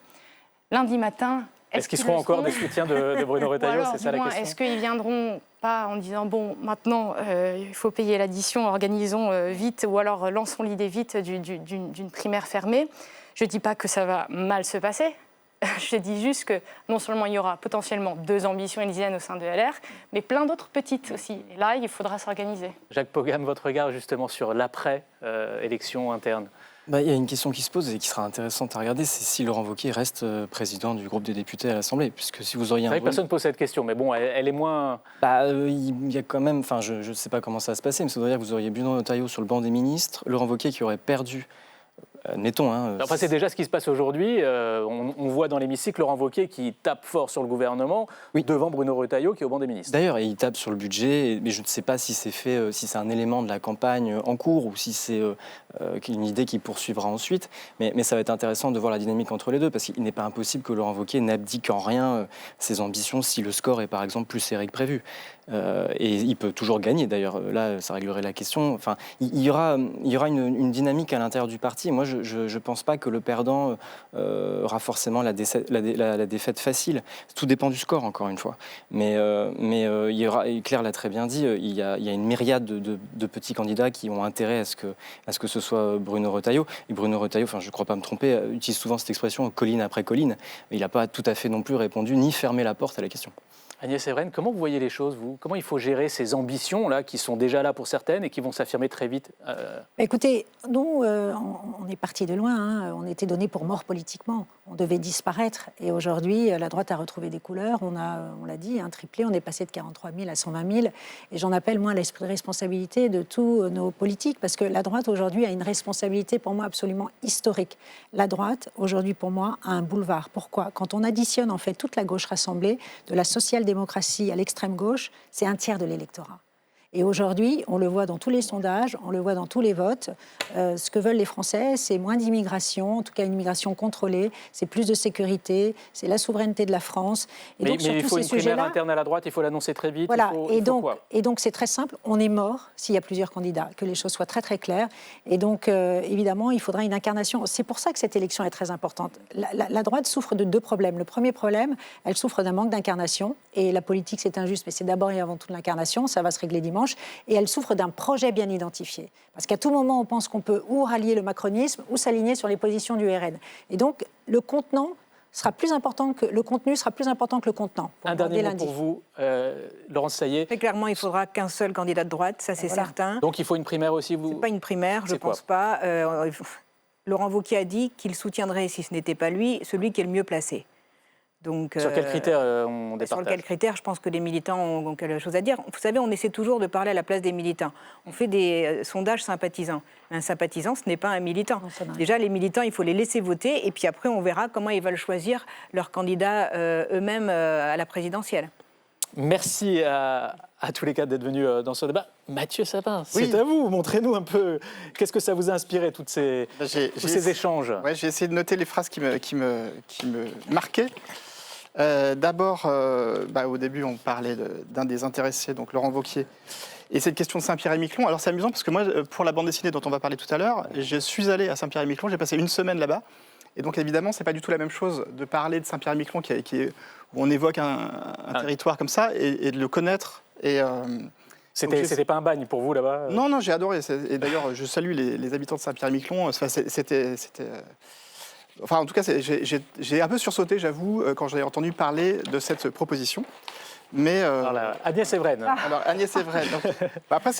Lundi matin... Est-ce qu'ils seront encore des soutiens de Bruno Retailleau? C'est ça la question. Est-ce qu'ils viendront pas en disant bon, maintenant il faut payer l'addition, organisons vite, ou alors lançons l'idée vite d'une primaire fermée? Je ne dis pas que ça va mal se passer. Je dis juste que non seulement il y aura potentiellement 2 ambitions élyséennes au sein de LR, mais plein d'autres petites aussi. Et là, il faudra s'organiser. Jacques Pogam, votre regard justement sur l'après-élection interne? Il y a une question qui se pose et qui sera intéressante à regarder, c'est si Laurent Wauquiez reste président du groupe des députés à l'Assemblée, puisque si vous auriez c'est vrai que personne ne pose cette question, mais bon, elle est moins... il y a quand même, je ne sais pas comment ça va se passer, mais ça veut dire que vous auriez Bruno Retailleau sur le banc des ministres, Laurent Wauquiez qui aurait perdu admettons. Enfin, c'est déjà ce qui se passe aujourd'hui. On voit dans l'hémicycle Laurent Wauquiez qui tape fort sur le gouvernement devant Bruno Retailleau qui est au banc des ministres. D'ailleurs, il tape sur le budget, mais je ne sais pas si c'est fait, si c'est un élément de la campagne en cours ou si c'est une idée qui poursuivra ensuite. Mais ça va être intéressant de voir la dynamique entre les deux, parce qu'il n'est pas impossible que Laurent Wauquiez n'abdique en rien ses ambitions si le score est par exemple plus serré que prévu. Et il peut toujours gagner, d'ailleurs. Là, ça réglerait la question. Enfin, il y aura une dynamique à l'intérieur du parti. Moi, je ne pense pas que le perdant aura forcément la défaite facile. Tout dépend du score, encore une fois. Mais il y aura, et Claire l'a très bien dit, il y a une myriade de petits candidats qui ont intérêt à ce que ce soit Bruno Retailleau. Et Bruno Retailleau, enfin, je ne crois pas me tromper, utilise souvent cette expression colline après colline. Il n'a pas tout à fait non plus répondu ni fermé la porte à la question. Agnès Evren, comment vous voyez les choses, vous ? Comment il faut gérer ces ambitions-là, qui sont déjà là pour certaines et qui vont s'affirmer très vite Écoutez, nous, on est parti de loin. On était donné pour mort politiquement. On devait disparaître. Et aujourd'hui, la droite a retrouvé des couleurs. On l'a dit, un triplé. On est passé de 43 000 à 120 000. Et j'en appelle, moi, à l'esprit de responsabilité de tous nos politiques, parce que la droite, aujourd'hui, a une responsabilité, pour moi, absolument historique. La droite, aujourd'hui, pour moi, a un boulevard. Pourquoi ? Quand on additionne, en fait, toute la gauche rassemblée, de la social-démocratie à l'extrême gauche, c'est un tiers de l'électorat. Et aujourd'hui, on le voit dans tous les sondages, on le voit dans tous les votes. Ce que veulent les Français, c'est moins d'immigration, en tout cas une immigration contrôlée, c'est plus de sécurité, c'est la souveraineté de la France. Et donc, mais il faut une primaire interne à la droite, il faut l'annoncer très vite. Voilà, il faut quoi ? Et donc c'est très simple, on est mort s'il y a plusieurs candidats, que les choses soient très très claires. Et donc évidemment, il faudra une incarnation. C'est pour ça que cette élection est très importante. La droite souffre de deux problèmes. Le premier problème, elle souffre d'un manque d'incarnation. Et la politique, c'est injuste, mais c'est d'abord et avant tout de l'incarnation. Ça va se régler dimanche. Et elle souffre d'un projet bien identifié. Parce qu'à tout moment, on pense qu'on peut ou rallier le macronisme ou s'aligner sur les positions du RN. Et donc, le contenant sera plus important que le contenu sera plus important que le contenant. Un dernier mot pour vous, Laurence Saillet. Très clairement, il ne faudra qu'un seul candidat de droite, ça c'est certain. Donc il faut une primaire aussi, vous ? Ce n'est pas une primaire, je ne pense pas. Laurent Wauquiez a dit qu'il soutiendrait, si ce n'était pas lui, celui qui est le mieux placé. Donc, sur quels critères on départage ? Sur quels critères, je pense que les militants ont quelque chose à dire. Vous savez, on essaie toujours de parler à la place des militants. On fait des sondages sympathisants. Un sympathisant, ce n'est pas un militant. Déjà, les militants, il faut les laisser voter, et puis après, on verra comment ils veulent choisir leurs candidats eux-mêmes à la présidentielle. Merci à tous les quatre d'être venus dans ce débat. Mathieu Sapin, c'est à vous. Montrez-nous un peu. Qu'est-ce que ça vous a inspiré, tous ces échanges ? Ouais, j'ai essayé de noter les phrases qui me marquaient. D'abord, au début, on parlait d'un des intéressés, donc Laurent Wauquiez, et cette question de Saint-Pierre-et-Miquelon. Alors c'est amusant parce que moi, pour la bande dessinée dont on va parler tout à l'heure, je suis allé à Saint-Pierre-et-Miquelon, j'ai passé une semaine là-bas, et donc évidemment, c'est pas du tout la même chose de parler de Saint-Pierre-et-Miquelon où on évoque un territoire comme ça et de le connaître. C'était pas un bagne pour vous là-bas ? Non, j'ai adoré. Et d'ailleurs, je salue les habitants de Saint-Pierre-et-Miquelon. C'était Enfin, en tout cas, j'ai un peu sursauté, j'avoue, quand j'ai entendu parler de cette proposition. Mais Agnès Evren. Alors, Agnès Evren. Après,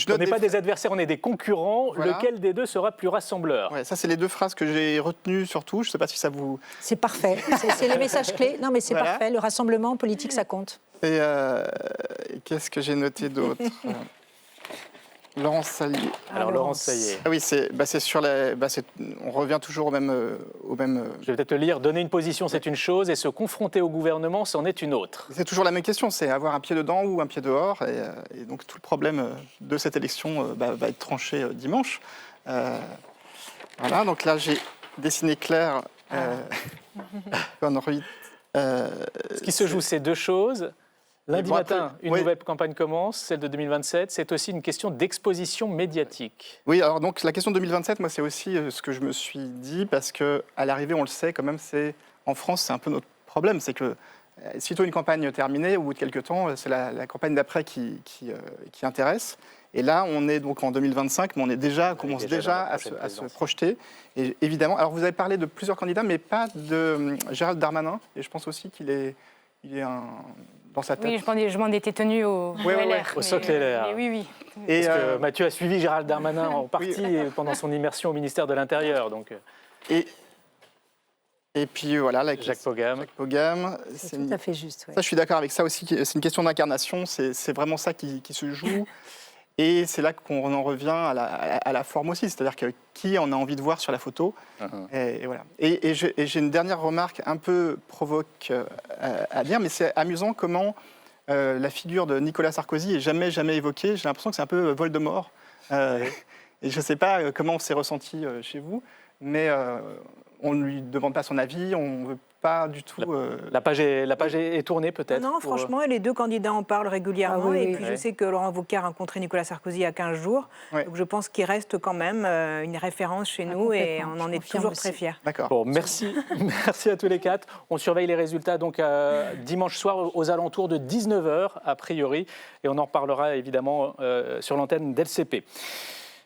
on n'est pas des adversaires, on est des concurrents. Voilà. Lequel des deux sera plus rassembleur ? Ça, c'est les deux phrases que j'ai retenues surtout. Je ne sais pas si ça vous... C'est parfait. C'est les messages clés. Non, mais c'est parfait. Le rassemblement politique, ça compte. Et qu'est-ce que j'ai noté d'autre ? Laurence Saillet. Alors Laurence Saillet. Ah oui, c'est sur on revient toujours au même. Je vais peut-être te lire. Donner une position, c'est une chose, et se confronter au gouvernement, c'en est une autre. C'est toujours la même question, c'est avoir un pied dedans ou un pied dehors, et donc tout le problème de cette élection va être tranché dimanche. Voilà, donc là j'ai dessiné Claire. Ce qui se joue, c'est deux choses. Lundi matin, une nouvelle campagne commence, celle de 2027. C'est aussi une question d'exposition médiatique. Oui, alors donc la question de 2027, moi c'est aussi ce que je me suis dit, parce qu'à l'arrivée, on le sait quand même, en France, c'est un peu notre problème, c'est que sitôt une campagne terminée, au bout de quelques temps, c'est la campagne d'après qui intéresse. Et là, on est donc en 2025, mais on commence déjà à se projeter. Et évidemment, alors vous avez parlé de plusieurs candidats, mais pas de Gérald Darmanin, et je pense aussi qu'il est dans sa tête. Oui, je m'en étais tenue au LR. Au socle LR. Oui. Et parce que Mathieu a suivi Gérald Darmanin en partie pendant son immersion au ministère de l'Intérieur. Donc. Et puis voilà, Jacques Pogam. C'est tout à fait juste. Ouais. Ça, je suis d'accord avec ça aussi. C'est une question d'incarnation. C'est vraiment ça qui se joue. Et c'est là qu'on en revient à la forme aussi, c'est-à-dire que qui on a envie de voir sur la photo. Et voilà. Et j'ai une dernière remarque un peu provoque à dire, mais c'est amusant comment la figure de Nicolas Sarkozy est jamais évoquée. J'ai l'impression que c'est un peu Voldemort. Et je ne sais pas comment c'est ressenti chez vous, mais on ne lui demande pas son avis, on ne veut pas du tout... La page est tournée peut-être. Non, franchement, les deux candidats en parlent régulièrement. Et puis je sais que Laurent Wauquiez a rencontré Nicolas Sarkozy il y a 15 jours. Donc je pense qu'il reste quand même une référence chez nous et on en est toujours très fiers. D'accord. Bon, merci à tous les quatre. On surveille les résultats donc dimanche soir aux alentours de 19h a priori. Et on en reparlera évidemment sur l'antenne d'LCP.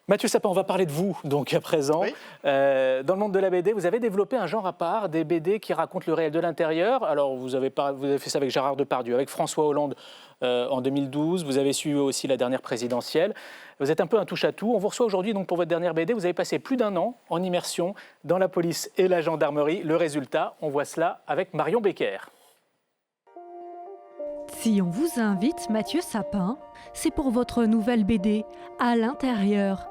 Mathieu Sapin, on va parler de vous, donc à présent. Oui. Dans le monde de la BD, vous avez développé un genre à part, des BD qui racontent le réel de l'intérieur. Alors, vous avez fait ça avec Gérard Depardieu, avec François Hollande en 2012. Vous avez suivi aussi la dernière présidentielle. Vous êtes un peu un touche-à-tout. On vous reçoit aujourd'hui donc pour votre dernière BD. Vous avez passé plus d'1 an en immersion dans la police et la gendarmerie. Le résultat, on voit cela avec Marion Becker. Si on vous invite, Mathieu Sapin, c'est pour votre nouvelle BD, À l'intérieur.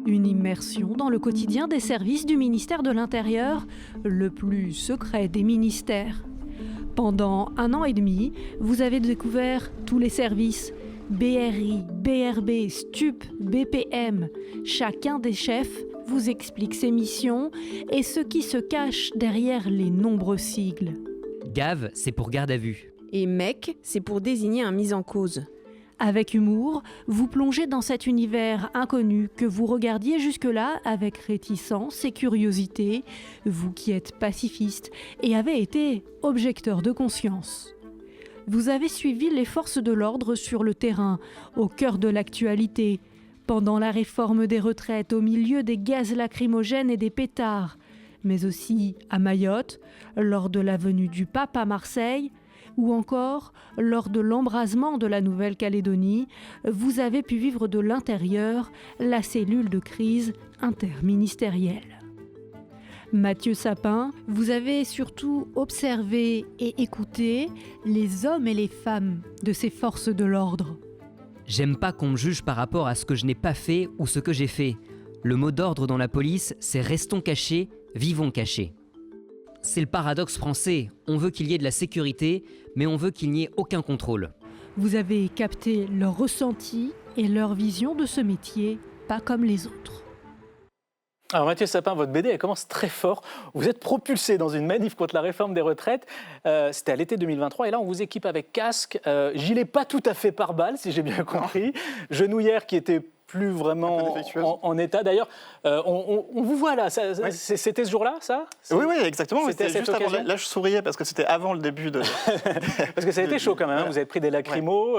Une immersion dans le quotidien des services du ministère de l'Intérieur, le plus secret des ministères. Pendant 1 an et demi, vous avez découvert tous les services, BRI, BRB, STUP, BPM. Chacun des chefs vous explique ses missions et ce qui se cache derrière les nombreux sigles. GAV, c'est pour garde à vue. Et MEC, c'est pour désigner un mis en cause. Avec humour, vous plongez dans cet univers inconnu que vous regardiez jusque-là avec réticence et curiosité, vous qui êtes pacifiste et avez été objecteur de conscience. Vous avez suivi les forces de l'ordre sur le terrain, au cœur de l'actualité, pendant la réforme des retraites, au milieu des gaz lacrymogènes et des pétards, mais aussi à Mayotte, lors de la venue du pape à Marseille, ou encore, lors de l'embrasement de la Nouvelle-Calédonie, vous avez pu vivre de l'intérieur la cellule de crise interministérielle. Mathieu Sapin, vous avez surtout observé et écouté les hommes et les femmes de ces forces de l'ordre. J'aime pas qu'on me juge par rapport à ce que je n'ai pas fait ou ce que j'ai fait. Le mot d'ordre dans la police, c'est restons cachés, vivons cachés. C'est le paradoxe français, on veut qu'il y ait de la sécurité, mais on veut qu'il n'y ait aucun contrôle. Vous avez capté leur ressenti et leur vision de ce métier, pas comme les autres. Alors Mathieu Sapin, votre BD elle commence très fort. Vous êtes propulsé dans une manif contre la réforme des retraites. C'était à l'été 2023 et là on vous équipe avec casque, gilet pas tout à fait pare-balles si j'ai bien compris, genouillère qui était plus vraiment en état. D'ailleurs, on vous voit là. C'était ce jour-là, ça? Oui, exactement. C'était juste avant. Là, je souriais parce que c'était avant le début de... Parce que ça a été chaud quand même. Voilà. Vous avez pris des lacrymos.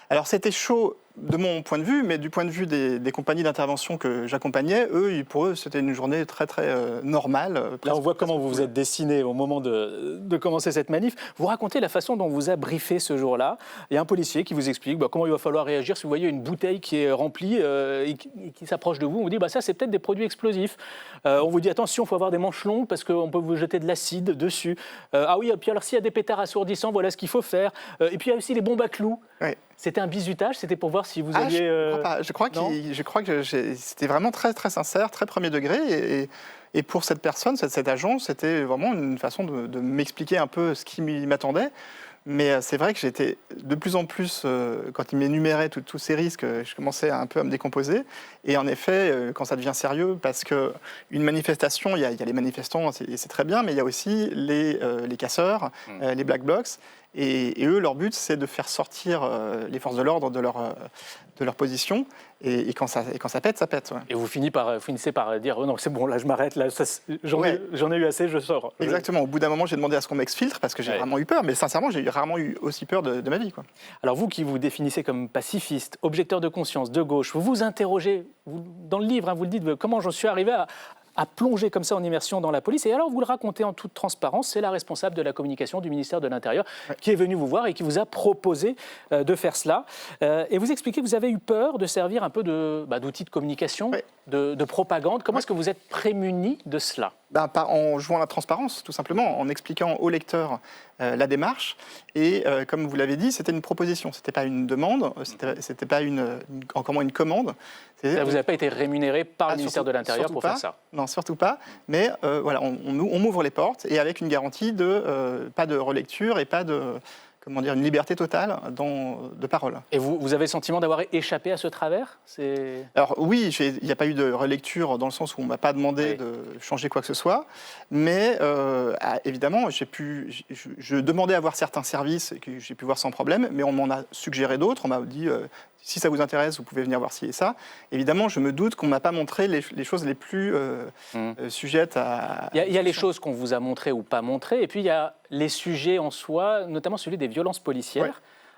Alors, c'était chaud de mon point de vue, mais du point de vue des compagnies d'intervention que j'accompagnais, pour eux, c'était une journée très, très normale. Là, on voit comment vous vous êtes dessiné au moment de commencer cette manif. Vous racontez la façon dont on vous a briefé ce jour-là. Il y a un policier qui vous explique comment il va falloir réagir si vous voyez une bouteille qui est remplie et qui s'approche de vous. On vous dit, ça, c'est peut-être des produits explosifs. On vous dit, attention, il faut avoir des manches longues parce qu'on peut vous jeter de l'acide dessus. Ah oui, et puis alors, s'il y a des pétards assourdissants, voilà ce qu'il faut faire. Et puis, il y a aussi les bombes à clous. Ouais. C'était un bizutage, c'était pour voir si vous alliez... Je crois que c'était vraiment très, très sincère, très premier degré. Et pour cette personne, cet agent, c'était vraiment une façon de m'expliquer un peu ce qui m'attendait. Mais c'est vrai que j'étais de plus en plus, quand il m'énumérait tous ces risques, je commençais un peu à me décomposer. Et en effet, quand ça devient sérieux, parce qu'une manifestation, il y a les manifestants, c'est très bien, mais il y a aussi les casseurs, les black blocs. Et eux, leur but, c'est de faire sortir les forces de l'ordre de leur position. Et quand ça pète, ça pète. Ouais. Et vous finissez par dire non, c'est bon, là, je m'arrête, là, j'en ai eu assez, je sors. Exactement. Au bout d'un moment, j'ai demandé à ce qu'on m'exfiltre parce que j'ai vraiment eu peur. Mais sincèrement, j'ai rarement eu aussi peur de ma vie. Quoi. Alors, vous qui vous définissez comme pacifiste, objecteur de conscience, de gauche, vous vous interrogez, dans le livre, vous le dites, comment j'en suis arrivé à plonger comme ça en immersion dans la police. Et alors, vous le racontez en toute transparence, c'est la responsable de la communication du ministère de l'Intérieur qui est venue vous voir et qui vous a proposé de faire cela. Et vous expliquez que vous avez eu peur de servir un peu d'outil de communication, de propagande. Comment est-ce que vous êtes prémuni de cela ? En jouant la transparence, tout simplement, en expliquant au lecteur la démarche. Et comme vous l'avez dit, c'était une proposition, c'était pas une demande, c'était pas encore moins une commande. Vous n'avez pas été rémunéré par le ministère de l'Intérieur pour faire ça? Non, surtout pas. Mais voilà, on m'ouvre les portes et avec une garantie de pas de relecture et pas de... une liberté totale de parole. Et vous avez le sentiment d'avoir échappé à ce travers? Alors oui, il n'y a pas eu de relecture dans le sens où on ne m'a pas demandé de changer quoi que ce soit, mais évidemment, je demandais à voir certains services que j'ai pu voir sans problème, mais on m'en a suggéré d'autres, on m'a dit... si ça vous intéresse, vous pouvez venir voir ci et ça. Évidemment, je me doute qu'on ne m'a pas montré les choses les plus sujettes à... Il y a les choses qu'on vous a montrées ou pas montrées, et puis il y a les sujets en soi, notamment celui des violences policières. Ouais.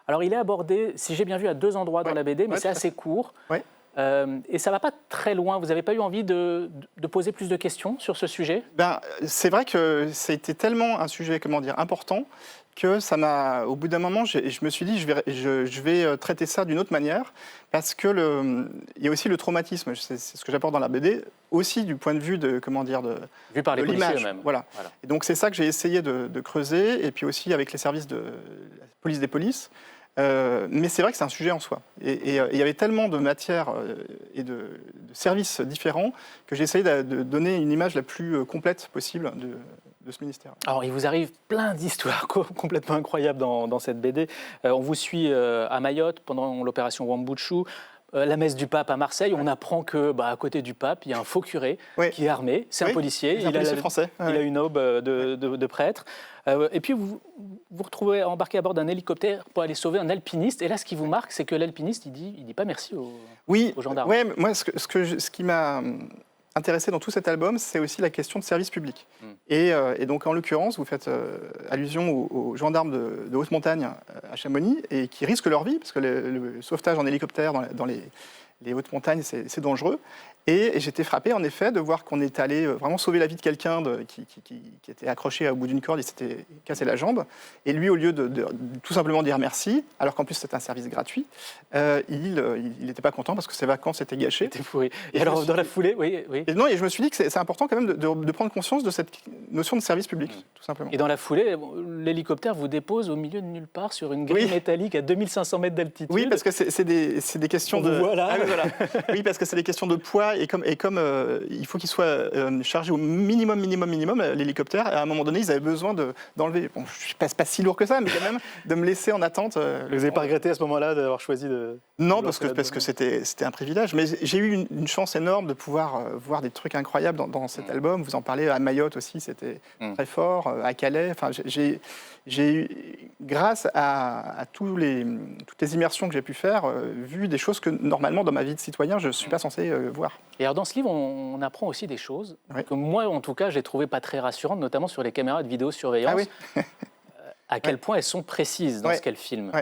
Alors il est abordé, si j'ai bien vu, à 2 endroits dans la BD, mais c'est assez court. Ouais. Et ça ne va pas très loin. Vous n'avez pas eu envie de poser plus de questions sur ce sujet? C'est vrai que c'était tellement un sujet important que ça m'a, au bout d'un moment, je me suis dit je vais traiter ça d'une autre manière parce que il y a aussi le traumatisme, c'est ce que j'apporte dans la BD, aussi du point de vue de vu par les policiers eux-mêmes. Voilà. Et donc c'est ça que j'ai essayé de creuser et puis aussi avec les services de la police des polices. Mais c'est vrai que c'est un sujet en soi. Et il y avait tellement de matières et de services différents que j'ai essayé de donner une image la plus complète possible de ce ministère. Alors, il vous arrive plein d'histoires complètement incroyables dans cette BD. On vous suit à Mayotte pendant l'opération Wambuchu. La messe du pape à Marseille, on apprend que, à côté du pape, il y a un faux curé qui est armé. C'est un policier. C'est un policier français. Il a une aube de prêtre. Et puis, vous vous retrouvez embarqué à bord d'un hélicoptère pour aller sauver un alpiniste. Et là, ce qui vous marque, c'est que l'alpiniste, il dit pas merci aux gendarmes. Oui, moi, ce qui m'a intéressé dans tout cet album, c'est aussi la question de service public. Et donc, en l'occurrence, vous faites allusion aux gendarmes de haute montagne à Chamonix et qui risquent leur vie, parce que le sauvetage en hélicoptère dans les hautes montagnes, c'est dangereux. Et j'étais frappé, en effet, de voir qu'on est allé vraiment sauver la vie de quelqu'un qui était accroché au bout d'une corde, il s'était cassé la jambe. Et lui, au lieu de tout simplement dire merci, alors qu'en plus c'était un service gratuit, il n'était pas content parce que ses vacances étaient gâchées. C'était pourri. Et alors, dans la foulée, oui. Et je me suis dit que c'est important quand même de prendre conscience de cette notion de service public, tout simplement. Et dans la foulée, l'hélicoptère vous dépose au milieu de nulle part sur une grille métallique à 2500 mètres d'altitude. Oui, parce que c'est des questions de... Voilà. Ah, oui, voilà. Oui, parce que c'est des questions de poids. Et comme il faut qu'il soit chargé au minimum, l'hélicoptère, à un moment donné, ils avaient besoin d'enlever. Bon, je ne passe pas si lourd que ça, mais quand même, de me laisser en attente. Vous n'avez pas regretté à ce moment-là d'avoir choisi de... Non, parce que c'était un privilège. Mais j'ai eu une chance énorme de pouvoir voir des trucs incroyables dans cet album. Vous en parlez, à Mayotte aussi, c'était très fort, à Calais. Enfin, j'ai eu, grâce à toutes les immersions que j'ai pu faire, vu des choses que, normalement, dans ma vie de citoyen, je ne suis pas censé voir. Et alors, dans ce livre, on apprend aussi des choses que moi, en tout cas, j'ai trouvé pas très rassurantes, notamment sur les caméras de vidéosurveillance. Ah oui. À quel point elles sont précises dans ce qu'elles filment. Oui.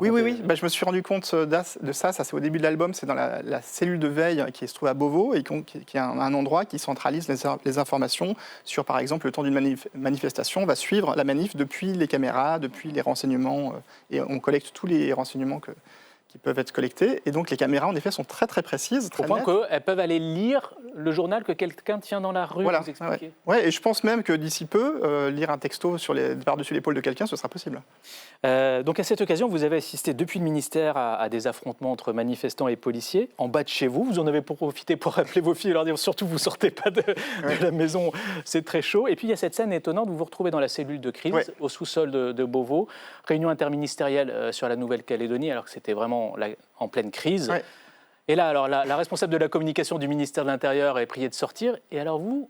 Je me suis rendu compte de ça. Ça, c'est au début de l'album. C'est dans la cellule de veille qui se trouve à Beauvau et qui est un endroit qui centralise les informations sur, par exemple, le temps d'une manifestation. On va suivre la manif depuis les caméras, depuis les renseignements. Et on collecte tous les renseignements qui peuvent être collectés. Et donc, les caméras, en effet, sont très, très précises. Au point qu'elles peuvent aller lire le journal que quelqu'un tient dans la rue, voilà. Vous expliquer. Ouais, et je pense même que d'ici peu, lire un texto par-dessus l'épaule de quelqu'un, ce sera possible. Donc, à cette occasion, vous avez assisté depuis le ministère à des affrontements entre manifestants et policiers, en bas de chez vous. Vous en avez profité pour rappeler vos filles et leur dire surtout, vous ne sortez pas de la maison, c'est très chaud. Et puis, il y a cette scène étonnante, vous vous retrouvez dans la cellule de crise, au sous-sol de Beauvau, réunion interministérielle sur la Nouvelle-Calédonie, alors que c'était vraiment en pleine crise. Et là, alors, la responsable de la communication du ministère de l'Intérieur est priée de sortir. Et alors vous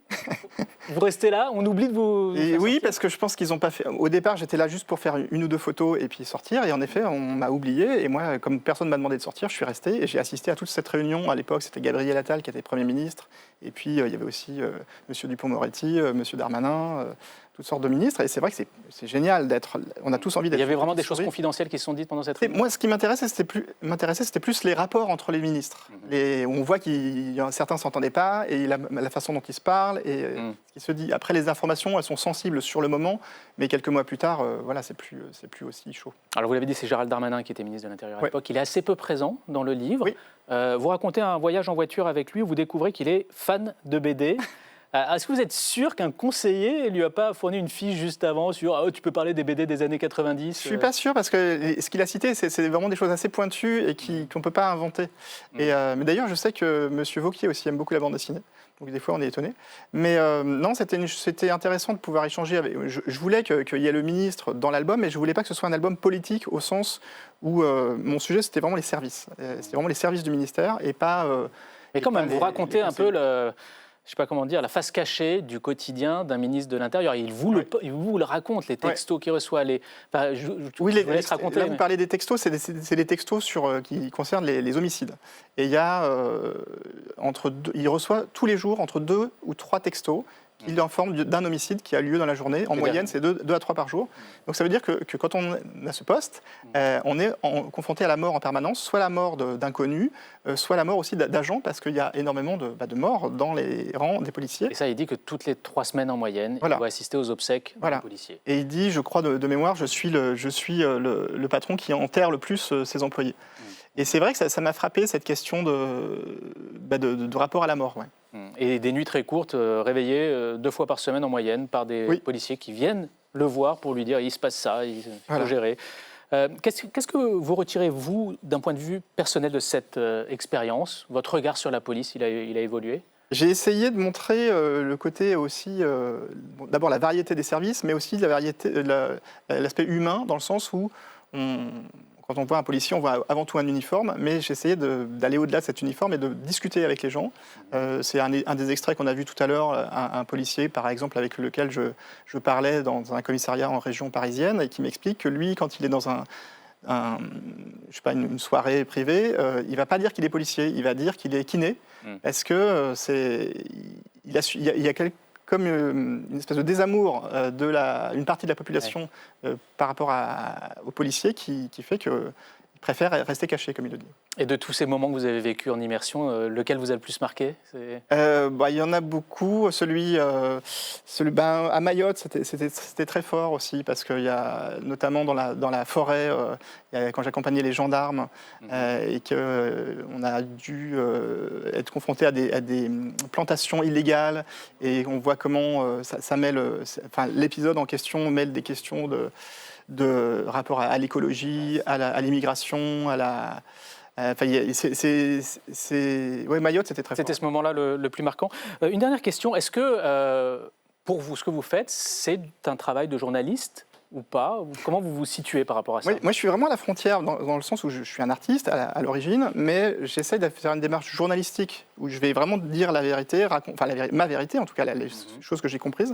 restez là, on oublie de vous... Oui, parce que je pense qu'ils n'ont pas fait... Au départ, j'étais là juste pour faire 1 ou 2 photos et puis sortir. Et en effet, on m'a oublié. Et moi, comme personne ne m'a demandé de sortir, je suis resté. Et j'ai assisté à toute cette réunion. À l'époque, c'était Gabriel Attal qui était Premier ministre. Et puis, il y avait aussi M. Dupond-Moretti, M. Darmanin... toutes sortes de ministres, et c'est vrai que c'est génial d'être... On a tous envie d'être... Il y avait vraiment des choses confidentielles qui se sont dites pendant cette réunion. Moi, ce qui m'intéressait, c'était plus les rapports entre les ministres. On voit certains ne s'entendaient pas, et la façon dont ils se parlent, et ce qui se dit. Après, les informations, elles sont sensibles sur le moment, mais quelques mois plus tard, c'est plus aussi chaud. Alors, vous l'avez dit, c'est Gérald Darmanin qui était ministre de l'Intérieur à l'époque. Il est assez peu présent dans le livre. Vous racontez un voyage en voiture avec lui où vous découvrez qu'il est fan de BD. Est-ce que vous êtes sûr qu'un conseiller ne lui a pas fourni une fiche juste avant sur tu peux parler des BD des années 90 Je ne suis pas sûr, parce que ce qu'il a cité, c'est vraiment des choses assez pointues et qu'on ne peut pas inventer. Mais d'ailleurs, je sais que M. Wauquiez aussi aime beaucoup la bande dessinée. Donc des fois, on est étonné. Mais non, c'était intéressant de pouvoir échanger avec... Je voulais qu'il y ait le ministre dans l'album, mais je ne voulais pas que ce soit un album politique au sens où mon sujet, c'était vraiment les services. C'était vraiment les services du ministère et pas... mais quand même, vous racontez un peu je ne sais pas comment dire, la face cachée du quotidien d'un ministre de l'Intérieur. Il vous le raconte, les textos qu'il reçoit. Oui, là, vous parlez des textos, c'est des textos qui concernent les homicides. Et il reçoit tous les jours entre 2 ou 3 textos qui l'informent d'un homicide qui a lieu dans la journée. En moyenne, c'est 2 à 3 par jour. Donc ça veut dire que quand on a ce poste, on est confronté à la mort en permanence, soit la mort d'inconnus, soit la mort aussi d'agents, parce qu'il y a énormément de morts dans les rangs des policiers. Et ça, il dit que toutes les 3 semaines en moyenne, il doit assister aux obsèques des policiers. Et il dit, je crois de mémoire, je suis le patron qui enterre le plus ses employés. Et c'est vrai que ça m'a frappé, cette question de rapport à la mort. Et des nuits très courtes, réveillées 2 fois par semaine en moyenne par des policiers qui viennent le voir pour lui dire il se passe ça, il faut gérer. Qu'est-ce que vous retirez, vous, d'un point de vue personnel de cette expérience? Votre regard sur la police, il a évolué? J'ai essayé de montrer le côté aussi, d'abord la variété des services, mais aussi l'aspect humain, dans le sens où quand on voit un policier, on voit avant tout un uniforme, mais j'ai essayé d'aller au-delà de cet uniforme et de discuter avec les gens. C'est un des extraits qu'on a vu tout à l'heure, un policier, par exemple, avec lequel je parlais dans un commissariat en région parisienne, et qui m'explique que lui, quand il est dans une soirée privée, il ne va pas dire qu'il est policier, il va dire qu'il est kiné, parce que il y a comme une espèce de désamour d'une partie de la population par rapport aux policiers qui fait qu'ils préfèrent rester cachés, comme il le dit. Et de tous ces moments que vous avez vécus en immersion, lequel vous a le plus marqué? Il y en a beaucoup. À Mayotte, c'était très fort aussi, parce qu'il y a notamment dans la forêt, quand j'accompagnais les gendarmes, et qu'on a dû être confronté à des plantations illégales, et on voit comment ça mêle... l'épisode en question mêle des questions de rapport à l'écologie, à l'immigration, à la... Mayotte, c'était très fort. C'était ce moment-là le plus marquant. Une dernière question, est-ce que, pour vous, ce que vous faites, c'est un travail de journaliste ou pas? Comment vous vous situez par rapport à ça? Moi, je suis vraiment à la frontière, dans le sens où je suis un artiste à l'origine, mais j'essaie de faire une démarche journalistique, où je vais vraiment dire la vérité, ma vérité, en tout cas, les choses que j'ai comprises.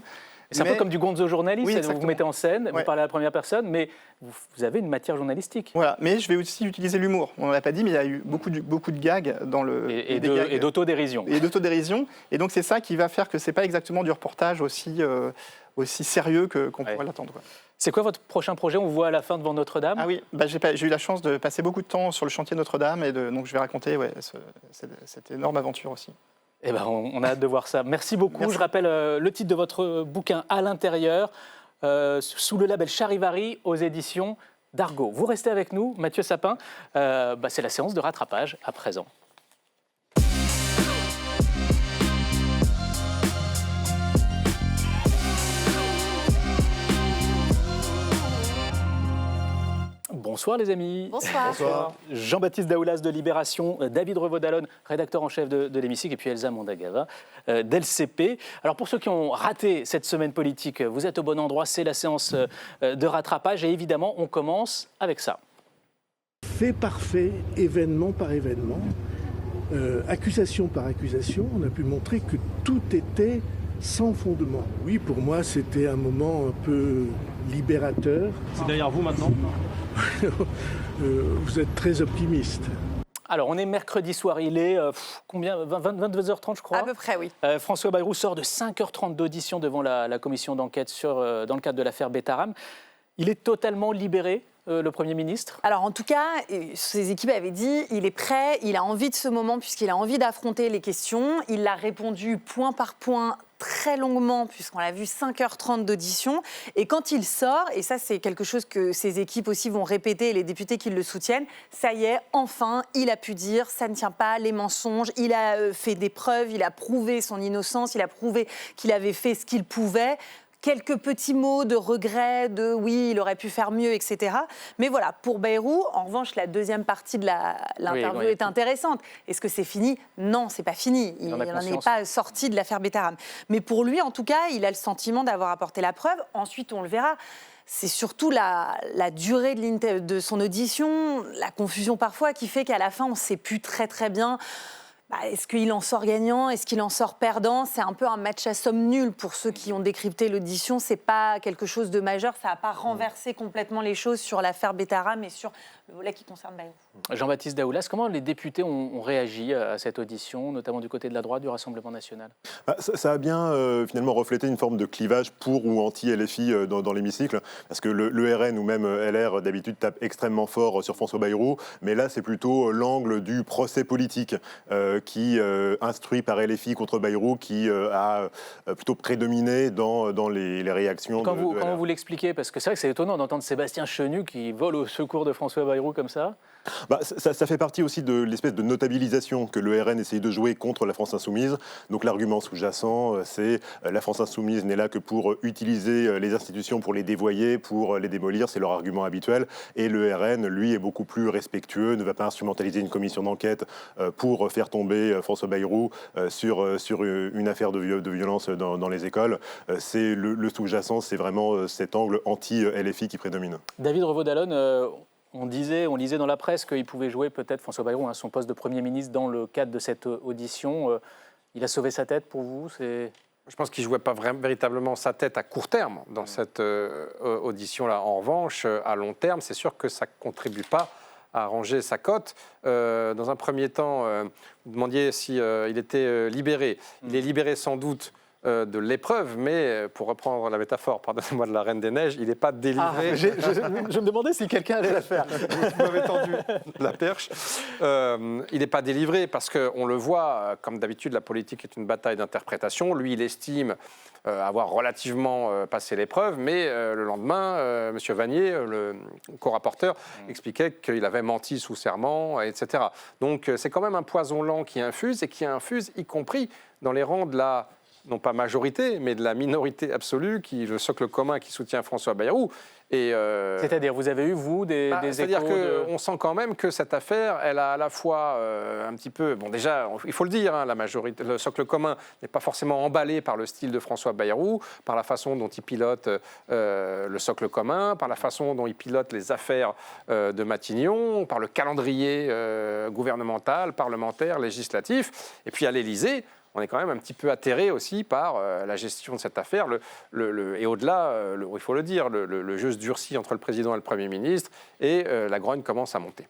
C'est un peu comme du gonzo journaliste, oui, vous vous mettez en scène, vous parlez à la première personne, mais vous avez une matière journalistique. Voilà, mais je vais aussi utiliser l'humour. On ne l'a pas dit, mais il y a eu beaucoup de gags dans le... Et d'autodérision. Et d'autodérision. Et donc c'est ça qui va faire que ce n'est pas exactement du reportage aussi sérieux qu'on pourrait l'attendre. C'est quoi votre prochain projet? On vous voit à la fin devant Notre-Dame. Ah oui, j'ai eu la chance de passer beaucoup de temps sur le chantier Notre-Dame, et donc je vais raconter cette énorme aventure aussi. Eh ben, on a hâte de voir ça. Merci beaucoup. Merci. Je rappelle le titre de votre bouquin, À l'intérieur, sous le label Charivari, aux éditions d'Argo. Vous restez avec nous, Mathieu Sapin. C'est la séance de rattrapage à présent. Bonsoir les amis. Bonsoir. Bonsoir. Jean-Baptiste Daoulas de Libération, David Revaud-Dallon, rédacteur en chef de l'Hémicycle, et puis Elsa Mondagava d'LCP. Alors pour ceux qui ont raté cette semaine politique, vous êtes au bon endroit, c'est la séance de rattrapage, et évidemment on commence avec ça. Fait par fait, événement par événement, accusation par accusation, on a pu montrer que tout était sans fondement. Oui, pour moi, c'était un moment un peu libérateur. C'est derrière vous maintenant? Vous êtes très optimiste. Alors, on est mercredi soir, il est combien 22h30, je crois. À peu près, oui. François Bayrou sort de 5h30 d'audition devant la commission d'enquête dans le cadre de l'affaire Betaram. Il est totalement libéré, le Premier ministre? Alors, en tout cas, ses équipes avaient dit il est prêt, il a envie de ce moment, puisqu'il a envie d'affronter les questions. Il l'a répondu point par point, très longuement, puisqu'on l'a vu 5h30 d'audition. Et quand il sort, et ça c'est quelque chose que ses équipes aussi vont répéter, et les députés qui le soutiennent, ça y est, enfin, il a pu dire, ça ne tient pas, les mensonges, il a fait des preuves, il a prouvé son innocence, il a prouvé qu'il avait fait ce qu'il pouvait. Quelques petits mots de regret, de oui, il aurait pu faire mieux, etc. Mais voilà, pour Bayrou, en revanche, la deuxième partie de l'interview est intéressante. Est-ce que c'est fini ? Non, c'est pas fini. Il n'en est pas sorti de l'affaire Betaram. Mais pour lui, en tout cas, il a le sentiment d'avoir apporté la preuve. Ensuite, on le verra. C'est surtout la durée de son audition, la confusion parfois, qui fait qu'à la fin, on ne sait plus très très bien. Est-ce qu'il en sort gagnant ? Est-ce qu'il en sort perdant ? C'est un peu un match à somme nulle pour ceux qui ont décrypté l'audition. C'est pas quelque chose de majeur. Ça n'a pas renversé complètement les choses sur l'affaire Betaram et sur le volet qui concerne Bayrou. Jean-Baptiste Daoulas, comment les députés ont réagi à cette audition, notamment du côté de la droite du Rassemblement national ? Ça a bien finalement reflété une forme de clivage pour ou anti-LFI dans l'hémicycle, parce que le RN ou même LR d'habitude tape extrêmement fort sur François Bayrou, mais là c'est plutôt l'angle du procès politique qui, instruit par LFI contre Bayrou, qui a plutôt prédominé dans les réactions. Comment vous l'expliquez ? Parce que c'est vrai que c'est étonnant d'entendre Sébastien Chenu qui vole au secours de François Bayrou comme ça. Ça fait partie aussi de l'espèce de notabilisation que le RN essaye de jouer contre la France Insoumise. Donc l'argument sous-jacent, c'est la France Insoumise n'est là que pour utiliser les institutions pour les dévoyer, pour les démolir, c'est leur argument habituel. Et le RN, lui, est beaucoup plus respectueux, ne va pas instrumentaliser une commission d'enquête pour faire tomber François Bayrou sur une affaire de violence dans les écoles. C'est le sous-jacent, c'est vraiment cet angle anti-LFI qui prédomine. David Revaud-Dallon, on lisait dans la presse qu'il pouvait jouer peut-être François Bayrou son poste de Premier ministre dans le cadre de cette audition. Il a sauvé sa tête pour vous ? Je pense qu'il ne jouait pas véritablement sa tête à court terme dans cette audition-là. En revanche, à long terme, c'est sûr que ça ne contribue pas à arranger sa cote. Dans un premier temps, vous demandiez s'il était libéré. Il est libéré sans doute de l'épreuve, mais pour reprendre la métaphore, pardonnez-moi, de la Reine des Neiges, il n'est pas délivré. Je me demandais si quelqu'un allait la faire. Vous m'avez tendu la perche. Il n'est pas délivré parce qu'on le voit, comme d'habitude, la politique est une bataille d'interprétation. Lui, il estime avoir relativement passé l'épreuve, mais le lendemain, M. Vannier, le co-rapporteur, expliquait qu'il avait menti sous serment, etc. Donc c'est quand même un poison lent qui infuse, et qui infuse y compris dans les rangs de la, non pas majorité, mais de la minorité absolue, le socle commun qui soutient François Bayrou. C'est-à-dire, vous avez eu, vous, des échos c'est-à-dire qu'on sent quand même que cette affaire, elle a à la fois un petit peu... Bon, déjà, il faut le dire, la majorité, le socle commun n'est pas forcément emballé par le style de François Bayrou, par la façon dont il pilote le socle commun, par la façon dont il pilote les affaires de Matignon, par le calendrier gouvernemental, parlementaire, législatif. Et puis à l'Élysée, on est quand même un petit peu atterré aussi par la gestion de cette affaire. Et au-delà, il faut le dire, le jeu se durcit entre le président et le Premier ministre, et la grogne commence à monter.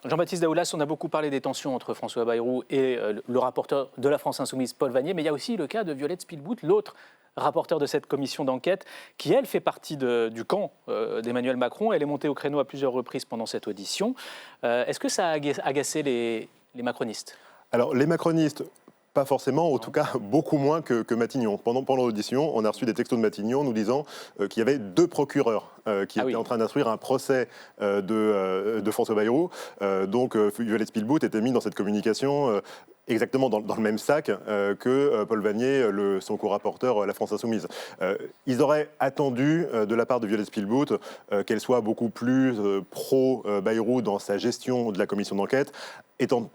Jean-Baptiste Daoulas, on a beaucoup parlé des tensions entre François Bayrou et le rapporteur de la France Insoumise, Paul Vannier, mais il y a aussi le cas de Violette Spilbout, l'autre rapporteur de cette commission d'enquête, qui, elle, fait partie du camp d'Emmanuel Macron. Elle est montée au créneau à plusieurs reprises pendant cette audition. Est-ce que ça a agacé les macronistes ? Alors, les macronistes... Pas forcément, en tout cas beaucoup moins que Matignon. Pendant l'audition, on a reçu des textos de Matignon nous disant qu'il y avait 2 procureurs qui étaient en train d'instruire un procès de François Bayrou. Donc Violette Spilbout était mise dans cette communication exactement dans le même sac que Paul Vannier, son co-rapporteur La France Insoumise. Ils auraient attendu de la part de Violette Spilbout qu'elle soit beaucoup plus pro-Bayrou dans sa gestion de la commission d'enquête, étant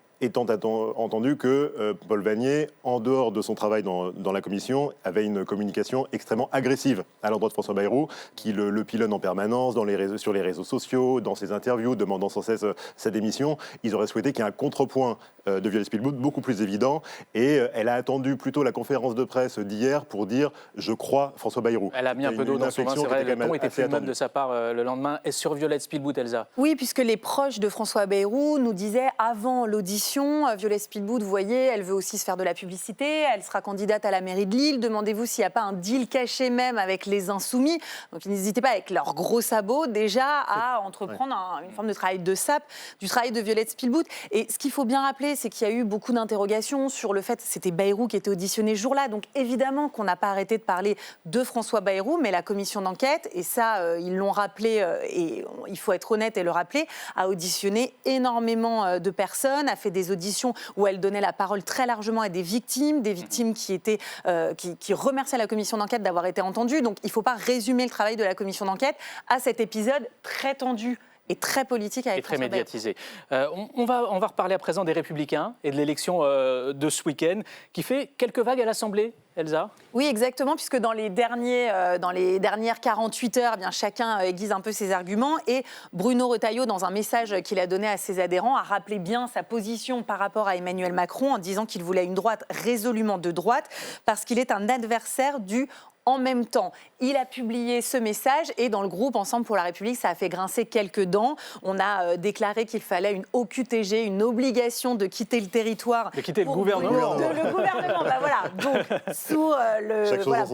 entendu que Paul Vannier, en dehors de son travail dans la commission, avait une communication extrêmement agressive à l'endroit de François Bayrou, qui le pilonne en permanence sur les réseaux sociaux, dans ses interviews, demandant sans cesse sa démission. Ils auraient souhaité qu'il y ait un contrepoint de Violette Spilbout beaucoup plus évident, et elle a attendu plutôt la conférence de presse d'hier pour dire « je crois François Bayrou ». Elle a mis un peu d'eau dans son vin, c'est vrai, le ton était plus même de sa part le lendemain. Et sur Violette Spilbout, Elsa ? Oui, puisque les proches de François Bayrou nous disaient avant l'audition opposition. Violette Spilbout, vous voyez, elle veut aussi se faire de la publicité. Elle sera candidate à la mairie de Lille. Demandez-vous s'il n'y a pas un deal caché même avec les Insoumis. Donc n'hésitez pas avec leurs gros sabots déjà à entreprendre une forme de travail de sape, du travail de Violette Spilbout. Et ce qu'il faut bien rappeler, c'est qu'il y a eu beaucoup d'interrogations sur le fait que c'était Bayrou qui était auditionné ce jour-là. Donc évidemment qu'on n'a pas arrêté de parler de François Bayrou, mais la commission d'enquête, et ça, ils l'ont rappelé, et il faut être honnête et le rappeler, a auditionné énormément de personnes, a fait des auditions où elle donnait la parole très largement à des victimes qui remerciaient la commission d'enquête d'avoir été entendues. Donc il ne faut pas résumer le travail de la commission d'enquête à cet épisode très tendu et très politique avec très médiatisé. On va reparler à présent des Républicains et de l'élection de ce week-end qui fait quelques vagues à l'Assemblée. Elsa ? Oui, exactement, puisque dans les dernières 48 heures, eh bien, chacun aiguise un peu ses arguments. Et Bruno Retailleau, dans un message qu'il a donné à ses adhérents, a rappelé bien sa position par rapport à Emmanuel Macron en disant qu'il voulait une droite résolument de droite parce qu'il est un adversaire du en même temps. Il a publié ce message et dans le groupe Ensemble pour la République, ça a fait grincer quelques dents. On a déclaré qu'il fallait une OQTG, une obligation de quitter le territoire. De quitter le gouvernement. Le gouvernement, bah voilà. Donc,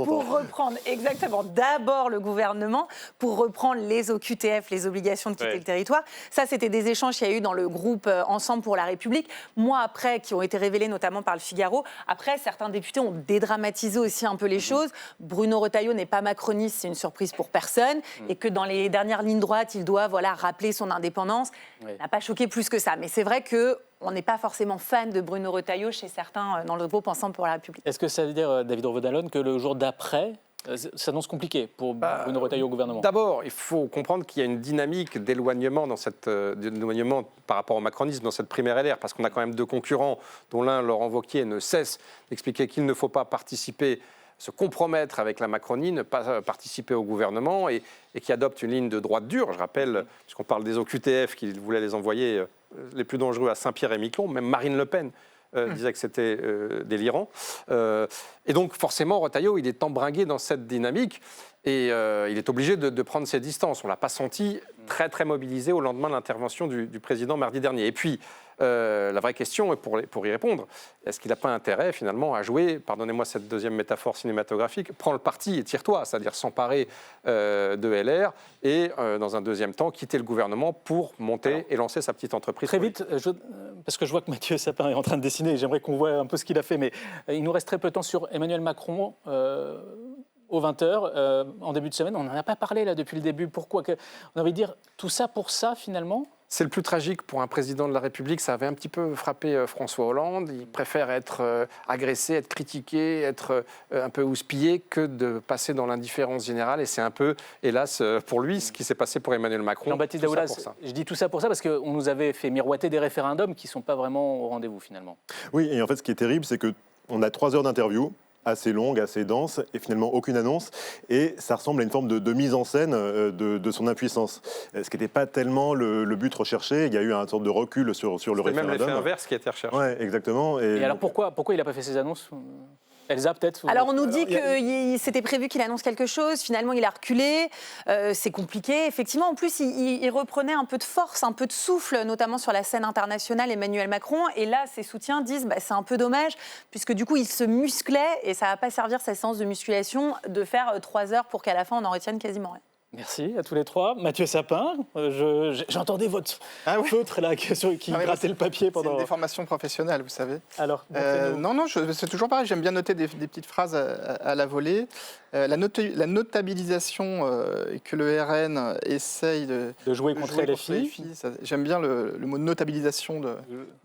pour reprendre exactement d'abord le gouvernement, pour reprendre les OQTF, les obligations de quitter le territoire. Ça, c'était des échanges qu'il y a eu dans le groupe Ensemble pour la République. Moi, après, qui ont été révélés notamment par le Figaro. Après, certains députés ont dédramatisé aussi un peu les choses. Bruno Retailleau n'est pas macroniste, c'est une surprise pour personne, et que dans les dernières lignes droites, il doit rappeler son indépendance. N'a pas choqué plus que ça. Mais c'est vrai qu'on n'est pas forcément fan de Bruno Retailleau chez certains dans le groupe Ensemble pour la République. Est-ce que ça veut dire, David Revaud-Dallon, que le jour d'après, ça s'annonce compliqué pour Bruno Retailleau au gouvernement? D'abord, il faut comprendre qu'il y a une dynamique d'éloignement par rapport au macronisme dans cette primaire LR, parce qu'on a quand même deux concurrents, dont l'un, Laurent Wauquiez, ne cesse d'expliquer qu'il ne faut pas se compromettre avec la Macronie, ne pas participer au gouvernement et qui adopte une ligne de droite dure. Je rappelle, puisqu'on parle des OQTF, qu'il voulait les envoyer les plus dangereux à Saint-Pierre-et-Miquelon, même Marine Le Pen disait que c'était délirant. Et donc forcément, Retailleau, il est embringué dans cette dynamique et il est obligé de prendre ses distances. On ne l'a pas senti très très mobilisé au lendemain de l'intervention du président mardi dernier. Et puis, la vraie question, pour y répondre, est-ce qu'il n'a pas intérêt finalement à jouer, pardonnez-moi cette deuxième métaphore cinématographique, prends le parti et tire-toi, c'est-à-dire s'emparer de LR et dans un deuxième temps quitter le gouvernement pour monter et lancer sa petite entreprise. Très vite, parce que je vois que Mathieu Sapin est en train de dessiner et j'aimerais qu'on voit un peu ce qu'il a fait, mais il nous reste très peu de temps sur Emmanuel Macron. Aux 20h, en début de semaine, on n'en a pas parlé là depuis le début. Pourquoi on a envie de dire tout ça pour ça finalement? C'est le plus tragique pour un président de la République. Ça avait un petit peu frappé François Hollande. Il préfère être agressé, être critiqué, être un peu houspillé que de passer dans l'indifférence générale. Et c'est un peu, hélas, pour lui, ce qui s'est passé pour Emmanuel Macron. Jean-Baptiste Daoulas, je dis tout ça pour ça parce qu'on nous avait fait miroiter des référendums qui ne sont pas vraiment au rendez-vous finalement. Oui, et en fait, ce qui est terrible, c'est qu'on a 3 heures d'interview, assez longue, assez dense, et finalement aucune annonce. Et ça ressemble à une forme de mise en scène de son impuissance. Ce qui n'était pas tellement le but recherché. Il y a eu une sorte de recul sur le référendum. C'est même l'effet inverse qui a été recherché. Oui, exactement. Et alors pourquoi il n'a pas fait ses annonces? Elsa, peut-être? Alors, on nous dit que c'était prévu qu'il annonce quelque chose. Finalement, il a reculé. C'est compliqué. Effectivement, en plus, il reprenait un peu de force, un peu de souffle, notamment sur la scène internationale, Emmanuel Macron. Et là, ses soutiens disent c'est un peu dommage, puisque du coup, il se musclait et ça ne va pas servir, sa séance de musculation, de faire 3 heures pour qu'à la fin, on en retienne quasiment rien. Merci à tous les trois. Mathieu Sapin, j'entendais votre feutre là qui grattait le papier pendant... C'est une déformation professionnelle, vous savez. Alors Non, c'est toujours pareil. J'aime bien noter des petites phrases à la volée. La notabilisation que le RN essaye de jouer contre LFI. J'aime bien le mot notabilisation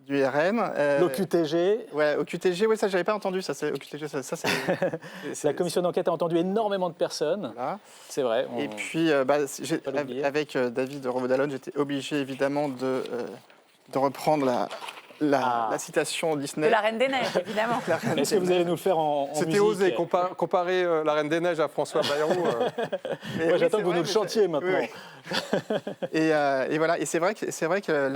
du RN. L'OQTG. Ouais, OQTG, ça j'avais pas entendu. Ça, c'est OQTG. La commission d'enquête a entendu énormément de personnes. Voilà. C'est vrai. Et puis, avec David Revaud-Dallon, j'étais obligé évidemment de reprendre la citation Disney. De la Reine des Neiges, évidemment. Est-ce que vous allez nous le faire en musique? C'était osé, comparer la Reine des Neiges à François Bayrou. Moi, j'attends que vous nous le chantiez maintenant. Oui. Et voilà, et c'est vrai que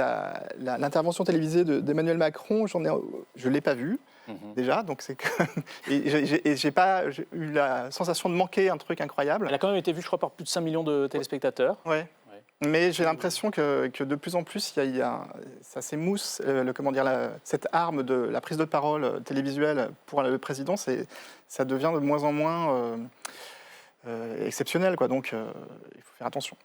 l'intervention télévisée d'Emmanuel Macron, je ne l'ai pas vue. Déjà, donc c'est que... et j'ai eu la sensation de manquer un truc incroyable. Elle a quand même été vue, je crois, par plus de 5 millions de téléspectateurs. Ouais. Mais j'ai l'impression que de plus en plus, ça s'émousse. Cette arme de la prise de parole télévisuelle pour le président, ça devient de moins en moins exceptionnel, quoi. Donc, il faut faire attention.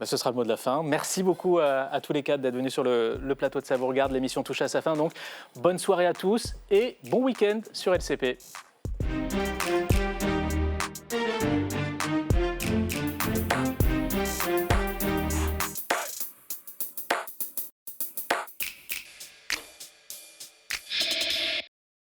Ce sera le mot de la fin. Merci beaucoup à tous les quatre d'être venus sur le plateau de Ça vous regarde. L'émission touche à sa fin, donc bonne soirée à tous et bon week-end sur LCP.